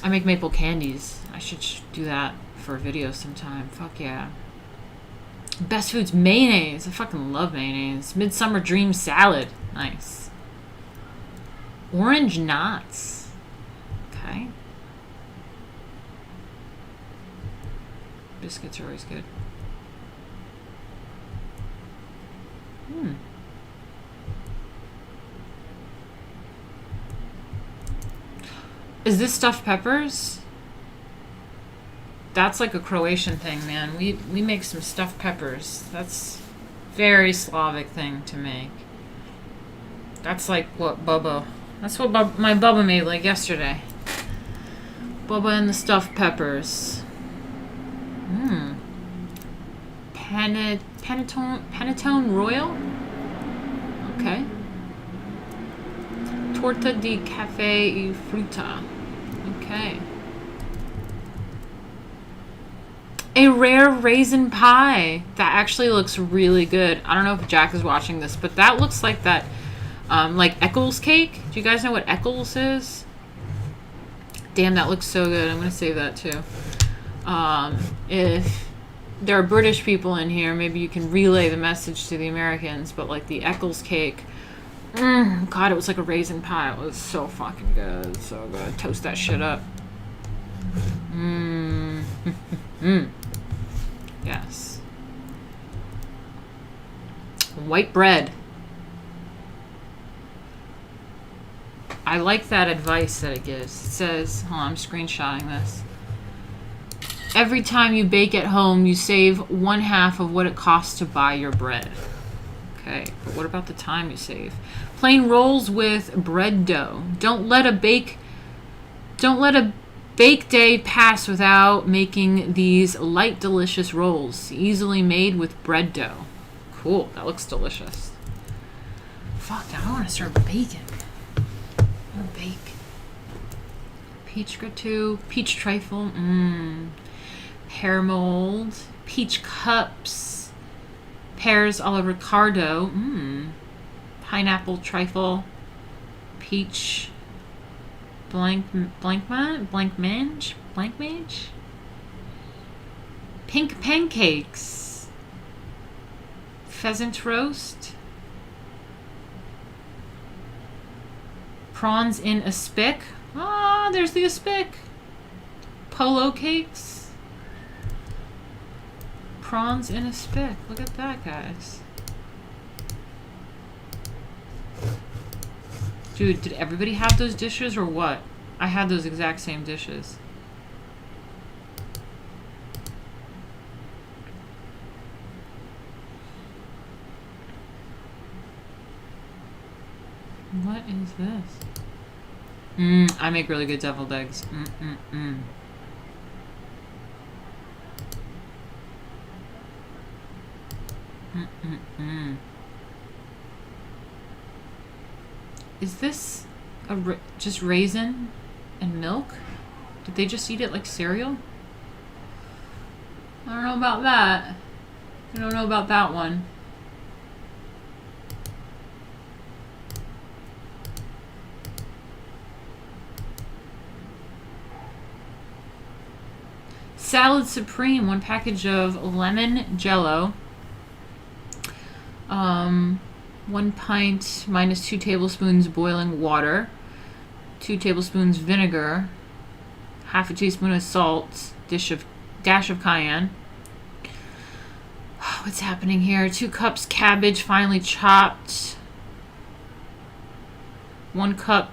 I make maple candies. I should do that for a video sometime. Fuck yeah. Best foods, mayonnaise. I fucking love mayonnaise. Midsummer dream salad. Nice. Orange knots. Okay. Biscuits are always good. Is this stuffed peppers? That's like a Croatian thing, man. We make some stuffed peppers. That's very Slavic thing to make. That's like what Bubba... That's what my Bubba made like yesterday. Bubba and the stuffed peppers. Panettone Royal? Okay. Torta di caffè e frutta. Okay. A rare raisin pie. That actually looks really good. I don't know if Jack is watching this, but that looks like that, like Eccles cake. Do you guys know what Eccles is? Damn, that looks so good. I'm going to save that too. If there are British people in here, maybe you can relay the message to the Americans, but like the Eccles cake, God, it was like a raisin pie. It was so fucking good. So good. Toast that shit up. Yes. White bread. I like that advice that it gives. It says, hold on, I'm screenshotting this. Every time you bake at home, you save 1/2 of what it costs to buy your bread. Okay, but what about the time you save? Plain rolls with bread dough. Don't let a bake day pass without making these light, delicious rolls, easily made with bread dough. Cool, that looks delicious. Fuck, now I want to start baking. I want to bake. Peach gratin, peach trifle, pear mold, peach cups, pears a la Ricardo, pineapple trifle, peach blancmange, pink pancakes, pheasant roast, prawns in aspic. Ah, there's the aspic. Polo cakes. Prawns in aspic. Look at that, guys. Dude, did everybody have those dishes or what? I had those exact same dishes. What is this? I make really good deviled eggs. Is this just raisin and milk? Did they just eat it like cereal? I don't know about that. I don't know about that one. Salad Supreme, 1 package of lemon jello. 1 pint minus 2 tablespoons boiling water. 2 tablespoons vinegar. Half a teaspoon of salt. Dash of cayenne. What's happening here? 2 cups cabbage finely chopped. 1 cup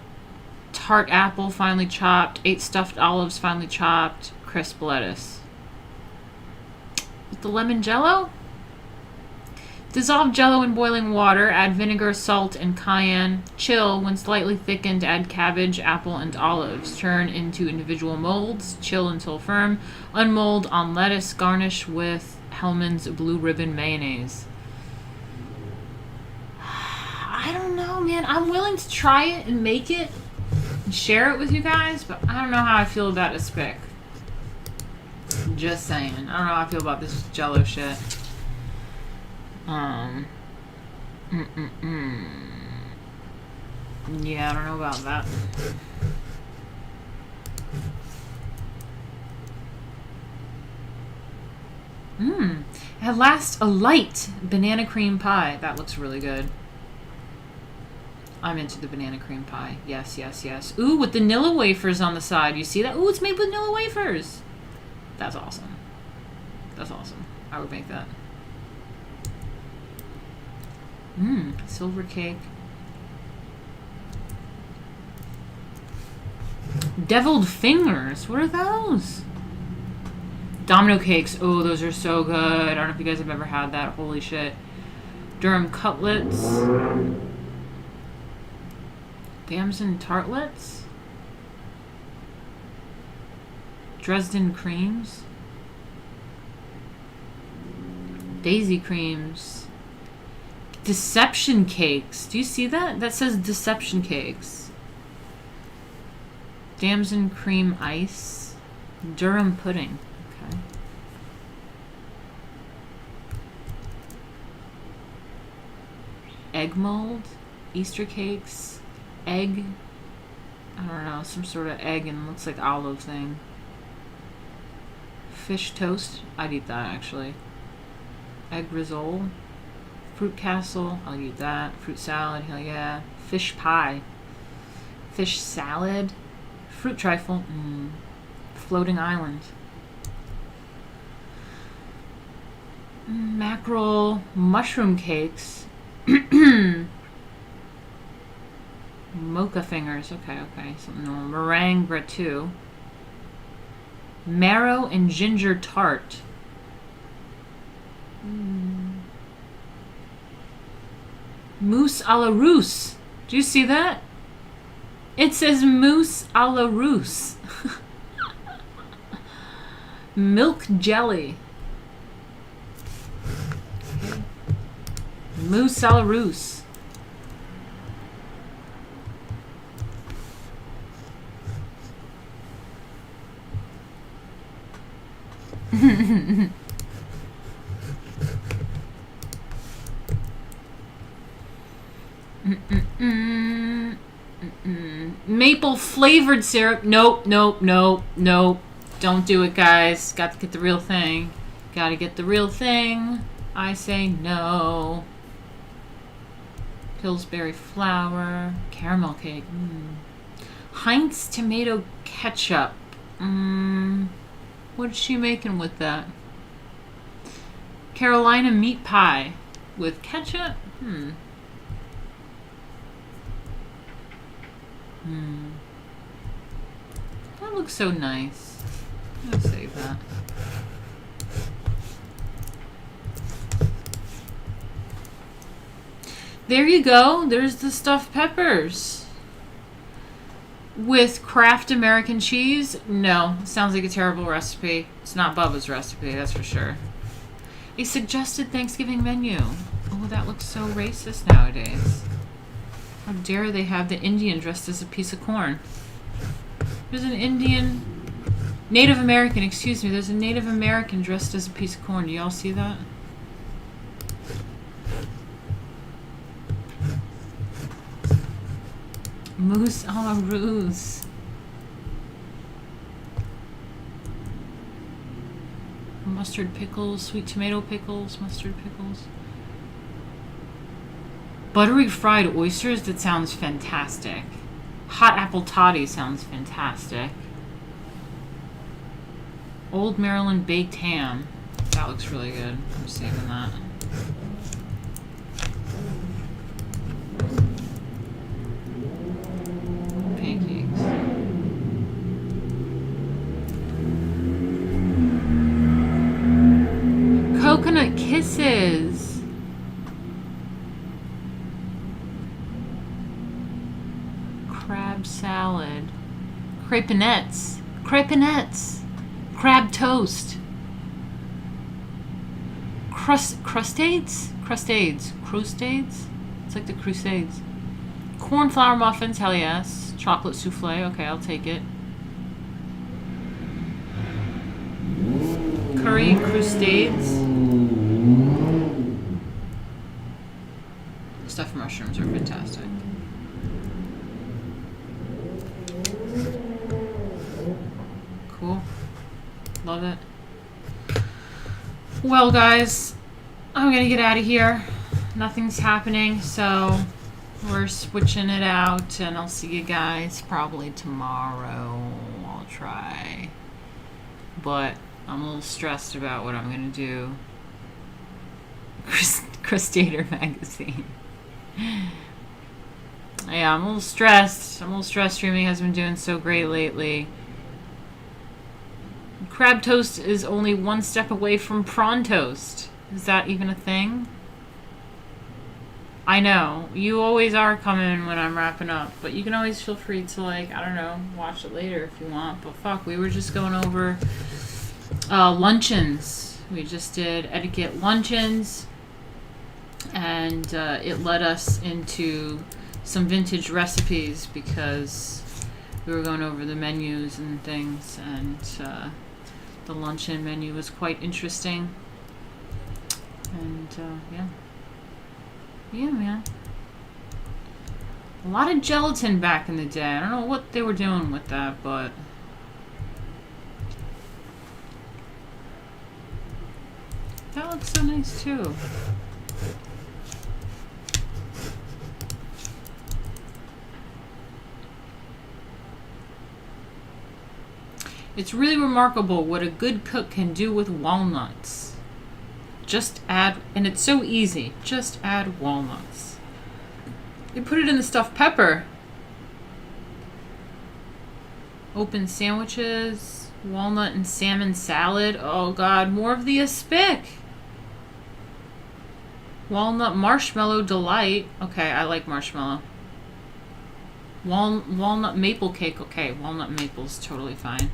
tart apple finely chopped. 8 stuffed olives finely chopped. Crisp lettuce. With the lemon jello? Dissolve jello in boiling water, add vinegar, salt, and cayenne. Chill. When slightly thickened, add cabbage, apple, and olives. Turn into individual molds. Chill until firm. Unmold on lettuce. Garnish with Hellmann's Blue Ribbon mayonnaise. I don't know, man. I'm willing to try it and make it and share it with you guys, but I don't know how I feel about a spick. Just saying. I don't know how I feel about this jello shit. Yeah, I don't know about that. At last, a light banana cream pie. That looks really good. I'm into the banana cream pie. Yes, yes, yes. Ooh, with vanilla wafers on the side. You see that? Ooh, it's made with vanilla wafers. That's awesome. That's awesome. I would make that. Silver cake. Deviled fingers. What are those? Domino cakes. Oh, those are so good. I don't know if you guys have ever had that. Holy shit. Durham cutlets. Damson tartlets. Dresden creams. Daisy creams. Deception cakes. Do you see that? That says deception cakes. Damson cream ice. Durham pudding. Okay. Egg mold. Easter cakes. Egg. I don't know. Some sort of egg and looks like olive thing. Fish toast. I'd eat that actually. Egg risole. Fruit castle, I'll eat that. Fruit salad, hell yeah. Fish pie. Fish salad. Fruit trifle. Floating island. Mackerel mushroom cakes. Mocha fingers. Okay, okay. Something normal. Meringue gratin. Marrow and ginger tart. Mousse à la Russe. Do you see that? It says mousse à la Russe. Milk jelly. Okay. Mousse à la Russe. Maple flavored syrup. Nope, nope, nope, nope. Don't do it, guys. Got to get the real thing. Gotta get the real thing. I say no. Pillsbury flour. Caramel cake. Heinz tomato ketchup. What's she making with that? Carolina meat pie with ketchup? That looks so nice. I'm gonna save that. There you go. There's the stuffed peppers. With Kraft American cheese? No. Sounds like a terrible recipe. It's not Bubba's recipe, that's for sure. A suggested Thanksgiving menu. Oh, that looks so racist nowadays. How dare they have the Indian dressed as a piece of corn? There's an Indian Native American, excuse me. There's a Native American dressed as a piece of corn. Do y'all see that? Moose a la ruse. Mustard pickles, sweet tomato pickles, mustard pickles. Buttery fried oysters, that sounds fantastic. Hot apple toddy sounds fantastic. Old Maryland baked ham. That looks really good. I'm saving that. Pancakes. Coconut kisses. Crab salad. Crepinettes. Crepinettes. Crab toast. Crustades? Crustades. Crustades? It's like the Crusades. Cornflower muffins, hell yes. Chocolate souffle, okay, I'll take it. Curry crustades. Stuffed mushrooms are fantastic. Cool. Love it. Well, guys, I'm gonna get out of here. Nothing's happening, so we're switching it out, and I'll see you guys probably tomorrow. I'll try. But I'm a little stressed about what I'm gonna do. Crustader magazine. Yeah, I'm a little stressed. Streaming has been doing so great lately. Crab toast is only one step away from prawn toast. Is that even a thing? I know. You always are coming when I'm wrapping up, but you can always feel free to, like, I don't know, watch it later if you want. But fuck, we were just going over Luncheons. We just did Etiquette Luncheons, and it led us into some vintage recipes because we were going over the menus and things, and the Luncheon Menu was quite interesting. And yeah, man. A lot of gelatin back in the day. I don't know what they were doing with that, but that looks so nice too. It's really remarkable what a good cook can do with walnuts. Just add, and it's so easy, just add walnuts. You put it in the stuffed pepper. Open sandwiches, walnut and salmon salad. Oh God, more of the aspic. Walnut marshmallow delight. Okay, I like marshmallow. Walnut maple cake. Okay, walnut maple is totally fine.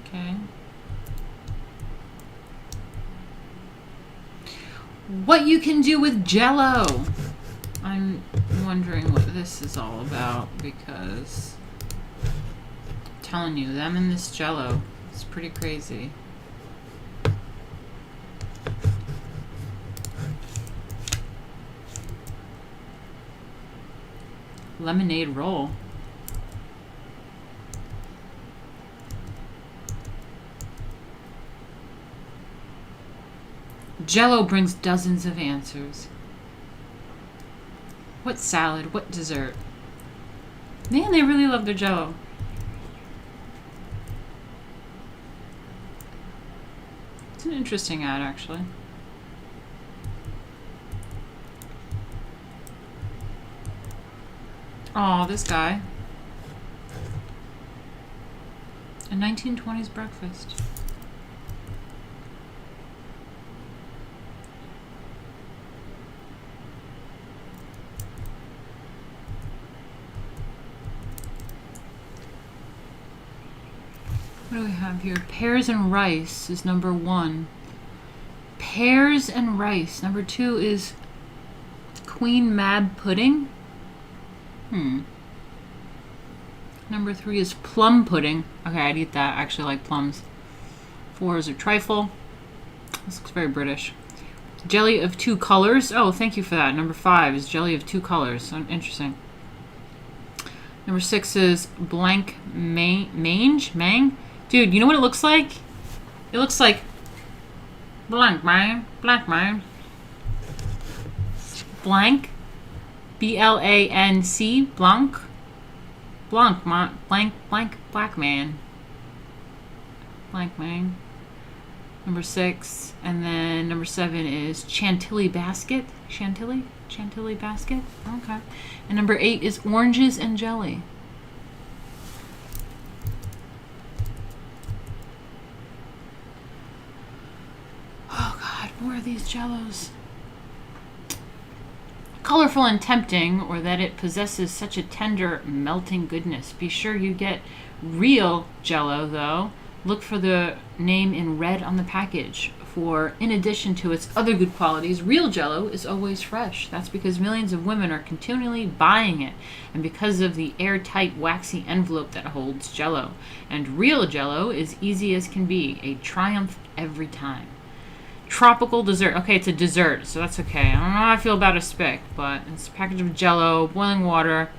Okay. What you can do with Jell-O. I'm wondering what this is all about because I'm telling you, them and this Jell-O, it's pretty crazy. Lemonade roll. Jell-O brings dozens of answers. What salad? What dessert? Man, they really love their Jell-O. It's an interesting ad, actually. Oh, this guy. A 1920s breakfast. What do we have here? Pears and rice is number 1. pears and rice. Number 2 is Queen Mab pudding. Number 3 is plum pudding. Okay, I'd eat that. I actually like plums. 4 is a trifle. This looks very British. Jelly of 2 colors. Oh, thank you for that. Number 5 is jelly of 2 colors. Interesting. Number 6 is blank mang. Dude, you know what it looks like? It looks like blank man. Blank. B-L-A-N-C. Blanc. Black man. Blank man. Number 6. And then number 7 is chantilly basket. Chantilly basket. Okay. And number 8 is oranges and jelly. Oh God, more of these jellos. Colorful and tempting, or that it possesses such a tender, melting goodness. Be sure you get real jello, though. Look for the name in red on the package. For in addition to its other good qualities, real jello is always fresh. That's because millions of women are continually buying it, and because of the airtight, waxy envelope that holds jello. And real jello is easy as can be, a triumph every time. Tropical dessert. Okay, it's a dessert, so that's okay. I don't know how I feel about a spick, but it's a package of jello, boiling water,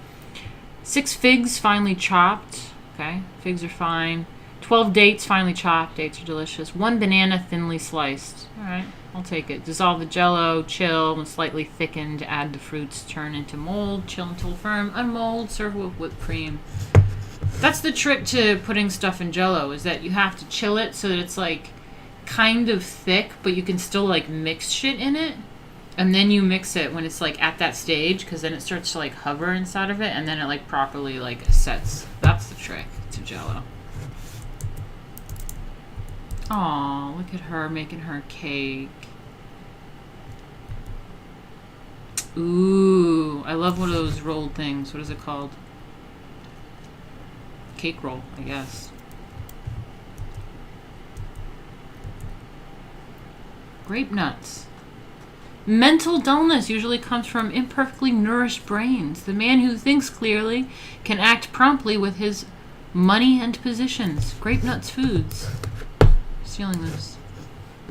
6 figs finely chopped. Okay, figs are fine. 12 dates finely chopped. Dates are delicious. 1 banana thinly sliced. All right, I'll take it. Dissolve the jello, chill, when slightly thickened, add the fruits, turn into mold, chill until firm, unmold, serve with whipped cream. That's the trick to putting stuff in jello, is that you have to chill it so that it's like kind of thick, but you can still like mix shit in it, and then you mix it when it's like at that stage, because then it starts to like hover inside of it, and then it like properly like sets. That's the trick to jello. Aw, look at her making her cake. Ooh, I love one of those rolled things. What is it called? Cake roll, I guess. Grape nuts. Mental dullness usually comes from imperfectly nourished brains. The man who thinks clearly can act promptly with his money and positions. Grape nuts foods. Stealing this.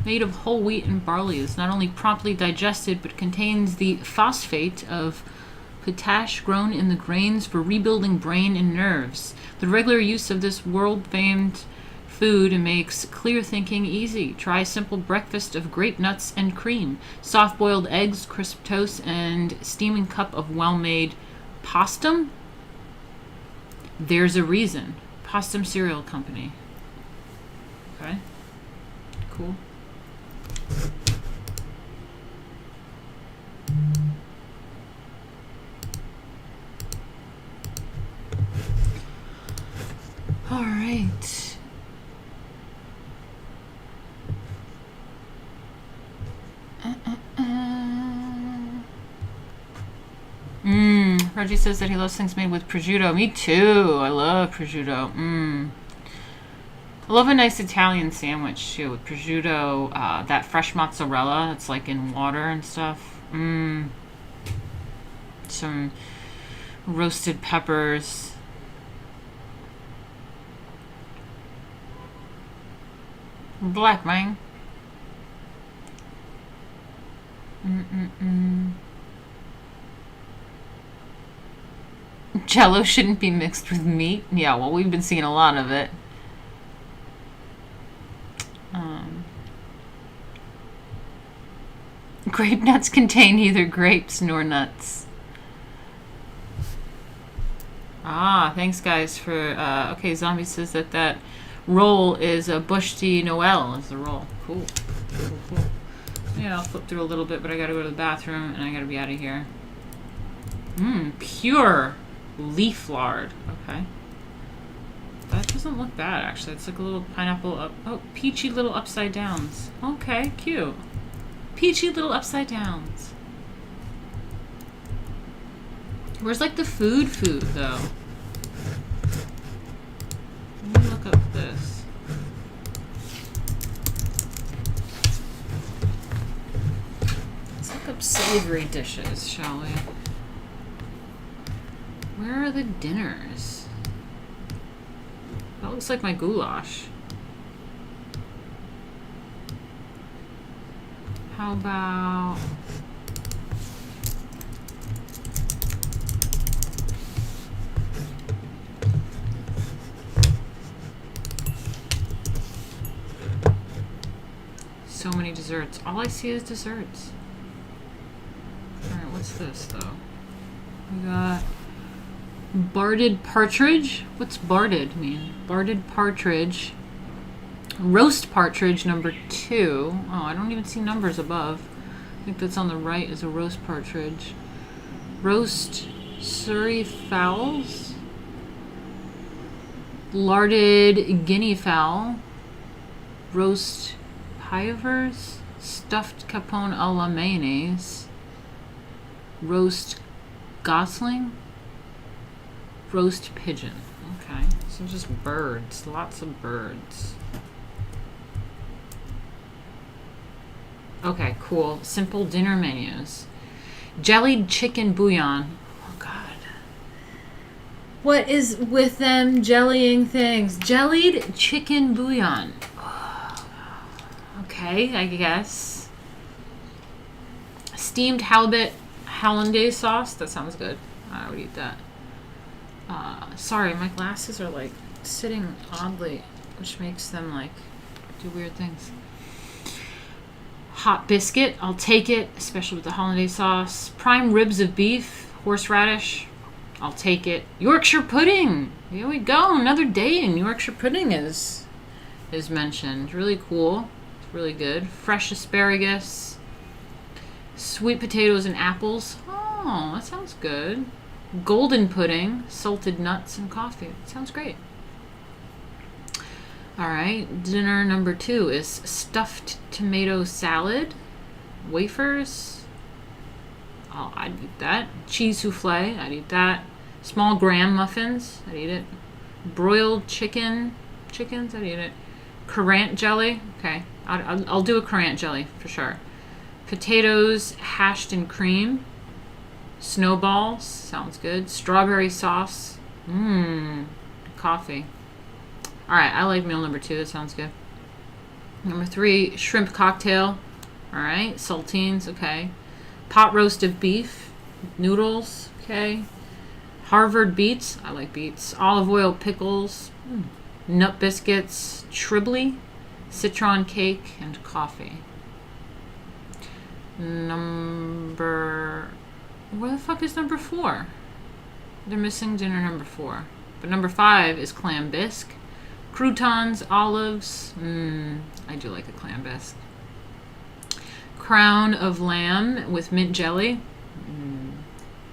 Made of whole wheat and barley. It's not only promptly digested, but contains the phosphate of potash grown in the grains for rebuilding brain and nerves. The regular use of this world-famed food makes clear thinking easy. Try a simple breakfast of grape nuts and cream, soft-boiled eggs, crisp toast, and steaming cup of well-made pastum. There's a reason. Pastum Cereal Company. Okay. Cool. All right. Reggie says that he loves things made with prosciutto. Me too. I love prosciutto. I love a nice Italian sandwich too with prosciutto, that fresh mozzarella that's like in water and stuff. Some roasted peppers. Black man. Jello shouldn't be mixed with meat. Yeah, well, we've been seeing a lot of it. Grape nuts contain neither grapes nor nuts. Ah, thanks guys for, okay, Zombie says that roll is a Bûche de Noël is the roll. Cool. Yeah, I'll flip through a little bit, but I gotta go to the bathroom and I gotta be out of here. Pure leaf lard. Okay. That doesn't look bad, actually. It's like a little pineapple oh, peachy little upside downs. Okay, cute. Peachy little upside downs. Where's like the food, though? Let me look up this. savory dishes, shall we? Where are the dinners? That looks like my goulash. How about... So many desserts. All I see is desserts. Alright, what's this though? We got barded partridge. What's barded mean? Barded partridge. Roast partridge number 2. Oh, I don't even see numbers above. I think that's on the right is a roast partridge. Roast Surrey fowls. Larded guinea fowl. Roast pivers. Stuffed capon a la mayonnaise. Roast gosling. Roast pigeon. Okay, so just birds. Lots of birds. Okay, cool. Simple dinner menus. Jellied chicken bouillon. Oh, God. What is with them jellying things? Jellied chicken bouillon. Okay, I guess. Steamed halibut hollandaise sauce. That sounds good. I would eat that. Sorry, my glasses are like sitting oddly, which makes them like do weird things. Hot biscuit, I'll take it, especially with the hollandaise sauce. Prime ribs of beef, horseradish, I'll take it. Yorkshire pudding, here we go. Another day in Yorkshire pudding is mentioned. Really cool. It's really good. Fresh asparagus, sweet potatoes and apples. Oh, that sounds good. Golden pudding, salted nuts and coffee. Sounds great. All right, dinner number 2 is stuffed tomato salad, wafers. Oh, I'd eat that. Cheese souffle, I'd eat that. Small graham muffins, I'd eat it. Broiled chickens, I'd eat it. Currant jelly, okay, I'll do a currant jelly for sure. Potatoes hashed in cream. Snowballs, sounds good. Strawberry sauce, coffee. All right, I like meal number 2. That sounds good. Number 3, shrimp cocktail. All right, saltines. Okay. Pot roast of beef, noodles. Okay. Harvard beets. I like beets. Olive oil pickles. Nut biscuits. Tribbley, citron cake, and coffee. Where the fuck is number 4? They're missing dinner number 4. But number 5 is clam bisque. Croutons, olives. I do like a clam bisque. Crown of lamb with mint jelly.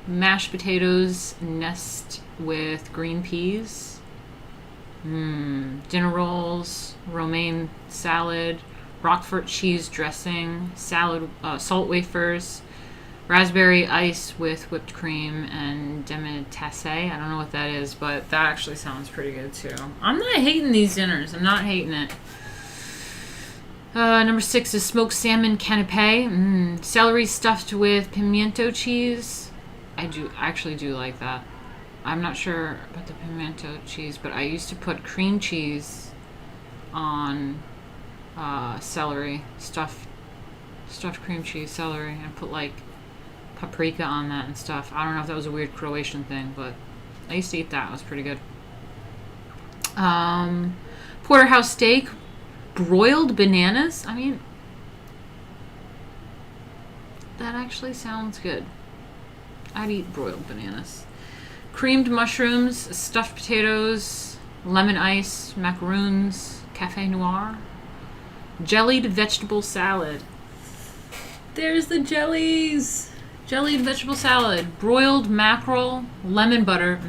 Mashed potatoes nest with green peas. Dinner rolls, romaine salad, Roquefort cheese dressing, salad, salt wafers, raspberry ice with whipped cream, and demitasse. I don't know what that is, but that actually sounds pretty good too. I'm not hating these dinners. I'm not hating it. Number 6 is smoked salmon canapé. Celery stuffed with pimento cheese. I actually do like that. I'm not sure about the pimento cheese, but I used to put cream cheese on celery, stuffed cream cheese celery, and put like paprika on that and stuff. I don't know if that was a weird Croatian thing, but I used to eat that. It was pretty good. Porterhouse steak, broiled bananas. I mean, that actually sounds good. I'd eat broiled bananas. Creamed mushrooms, stuffed potatoes, lemon ice, macaroons, cafe noir. Jellied vegetable salad. There's the jellies. Jellied vegetable salad, broiled mackerel, lemon butter,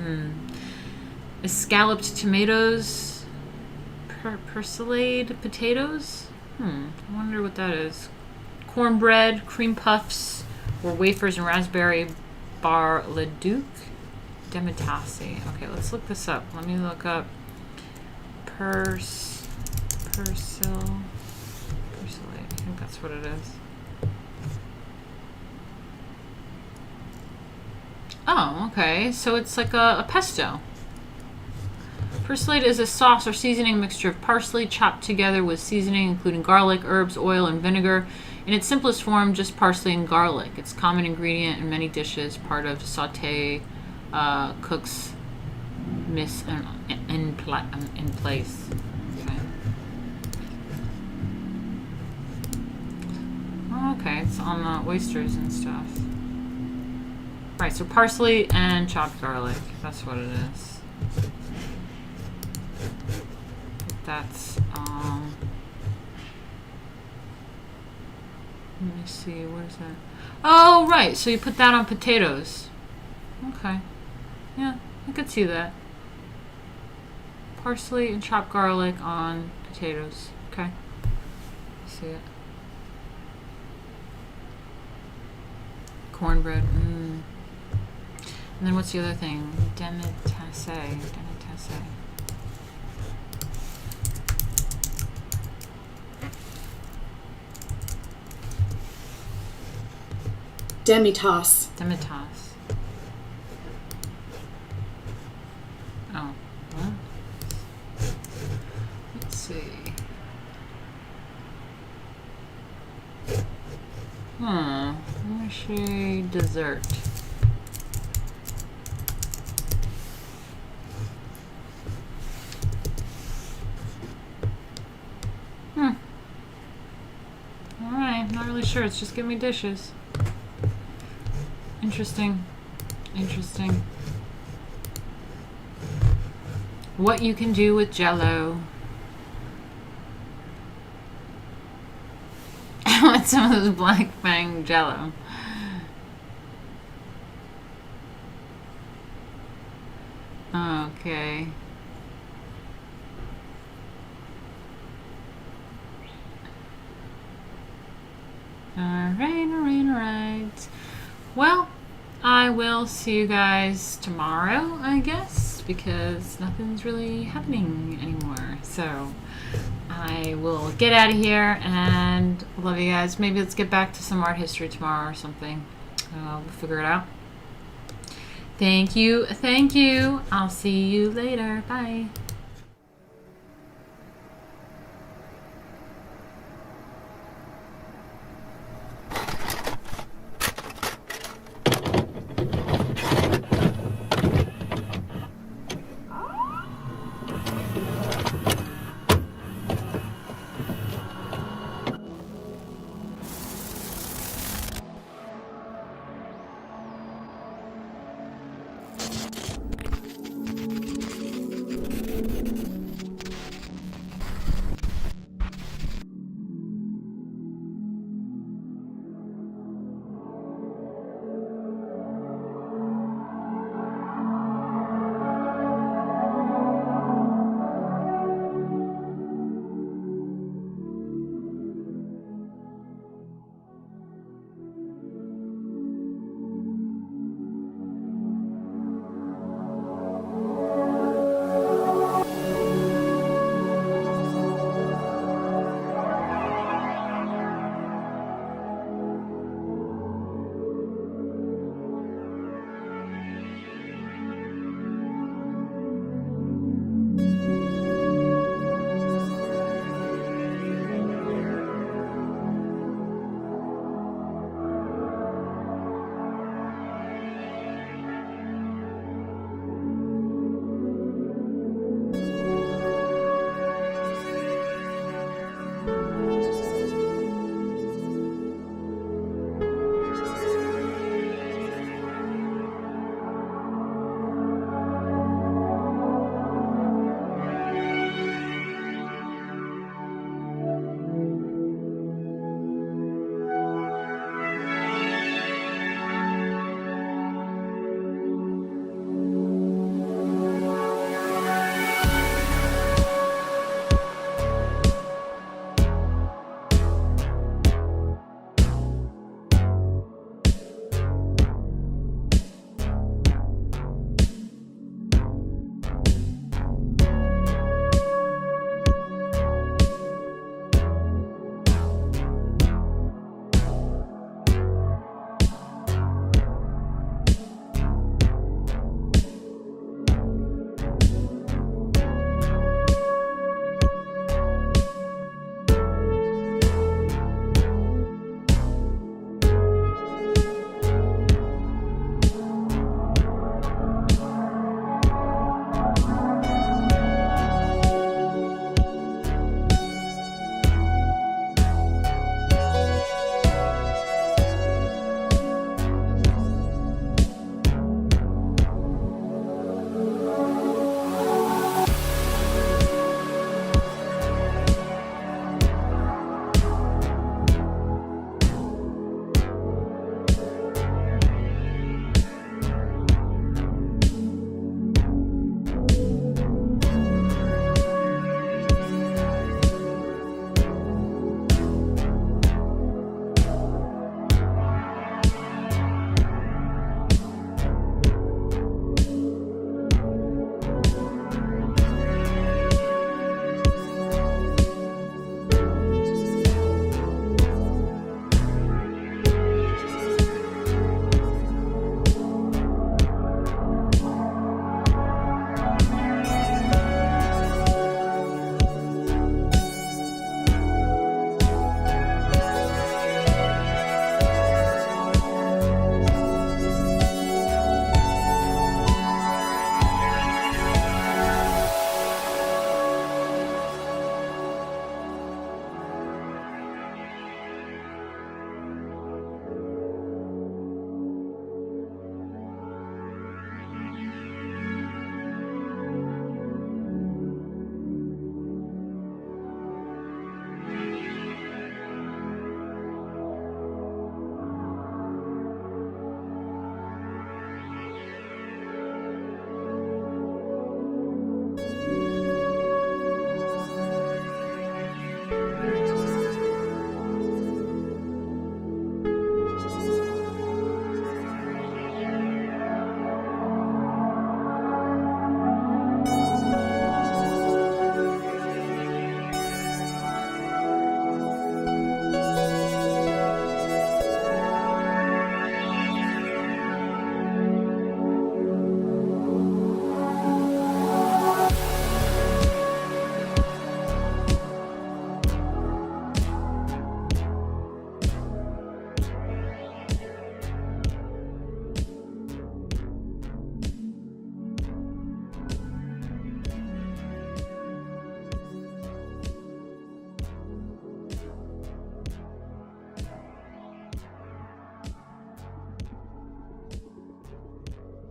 escalloped tomatoes, persillade potatoes. I wonder what that is. Cornbread, cream puffs, or wafers and raspberry bar le duc. Demitasse. Okay, let's look this up. Let me look up persillade. I think that's what it is. Oh, okay. So it's like a pesto. Persilade is a sauce or seasoning mixture of parsley chopped together with seasoning, including garlic, herbs, oil, and vinegar. In its simplest form, just parsley and garlic. It's a common ingredient in many dishes, part of sauté cooks miss in place. Okay. Oh, okay, it's on the oysters and stuff. Right, so parsley and chopped garlic. That's what it is. That's, let me see, where's that? Oh, right, so you put that on potatoes. Okay. Yeah, I could see that. Parsley and chopped garlic on potatoes. Okay. I see it. Cornbread. And then what's the other thing? Demitasse. Demi-tasse. Oh. Well. Let's see. Mushy dessert. Alright, not really sure. It's just give me dishes. Interesting. What you can do with Jell-O. I want some of those Black Fang Jell-O. Okay. Alright. Well, I will see you guys tomorrow, I guess, because nothing's really happening anymore. So I will get out of here and love you guys. Maybe let's get back to some art history tomorrow or something. We'll figure it out. Thank you. I'll see you later. Bye.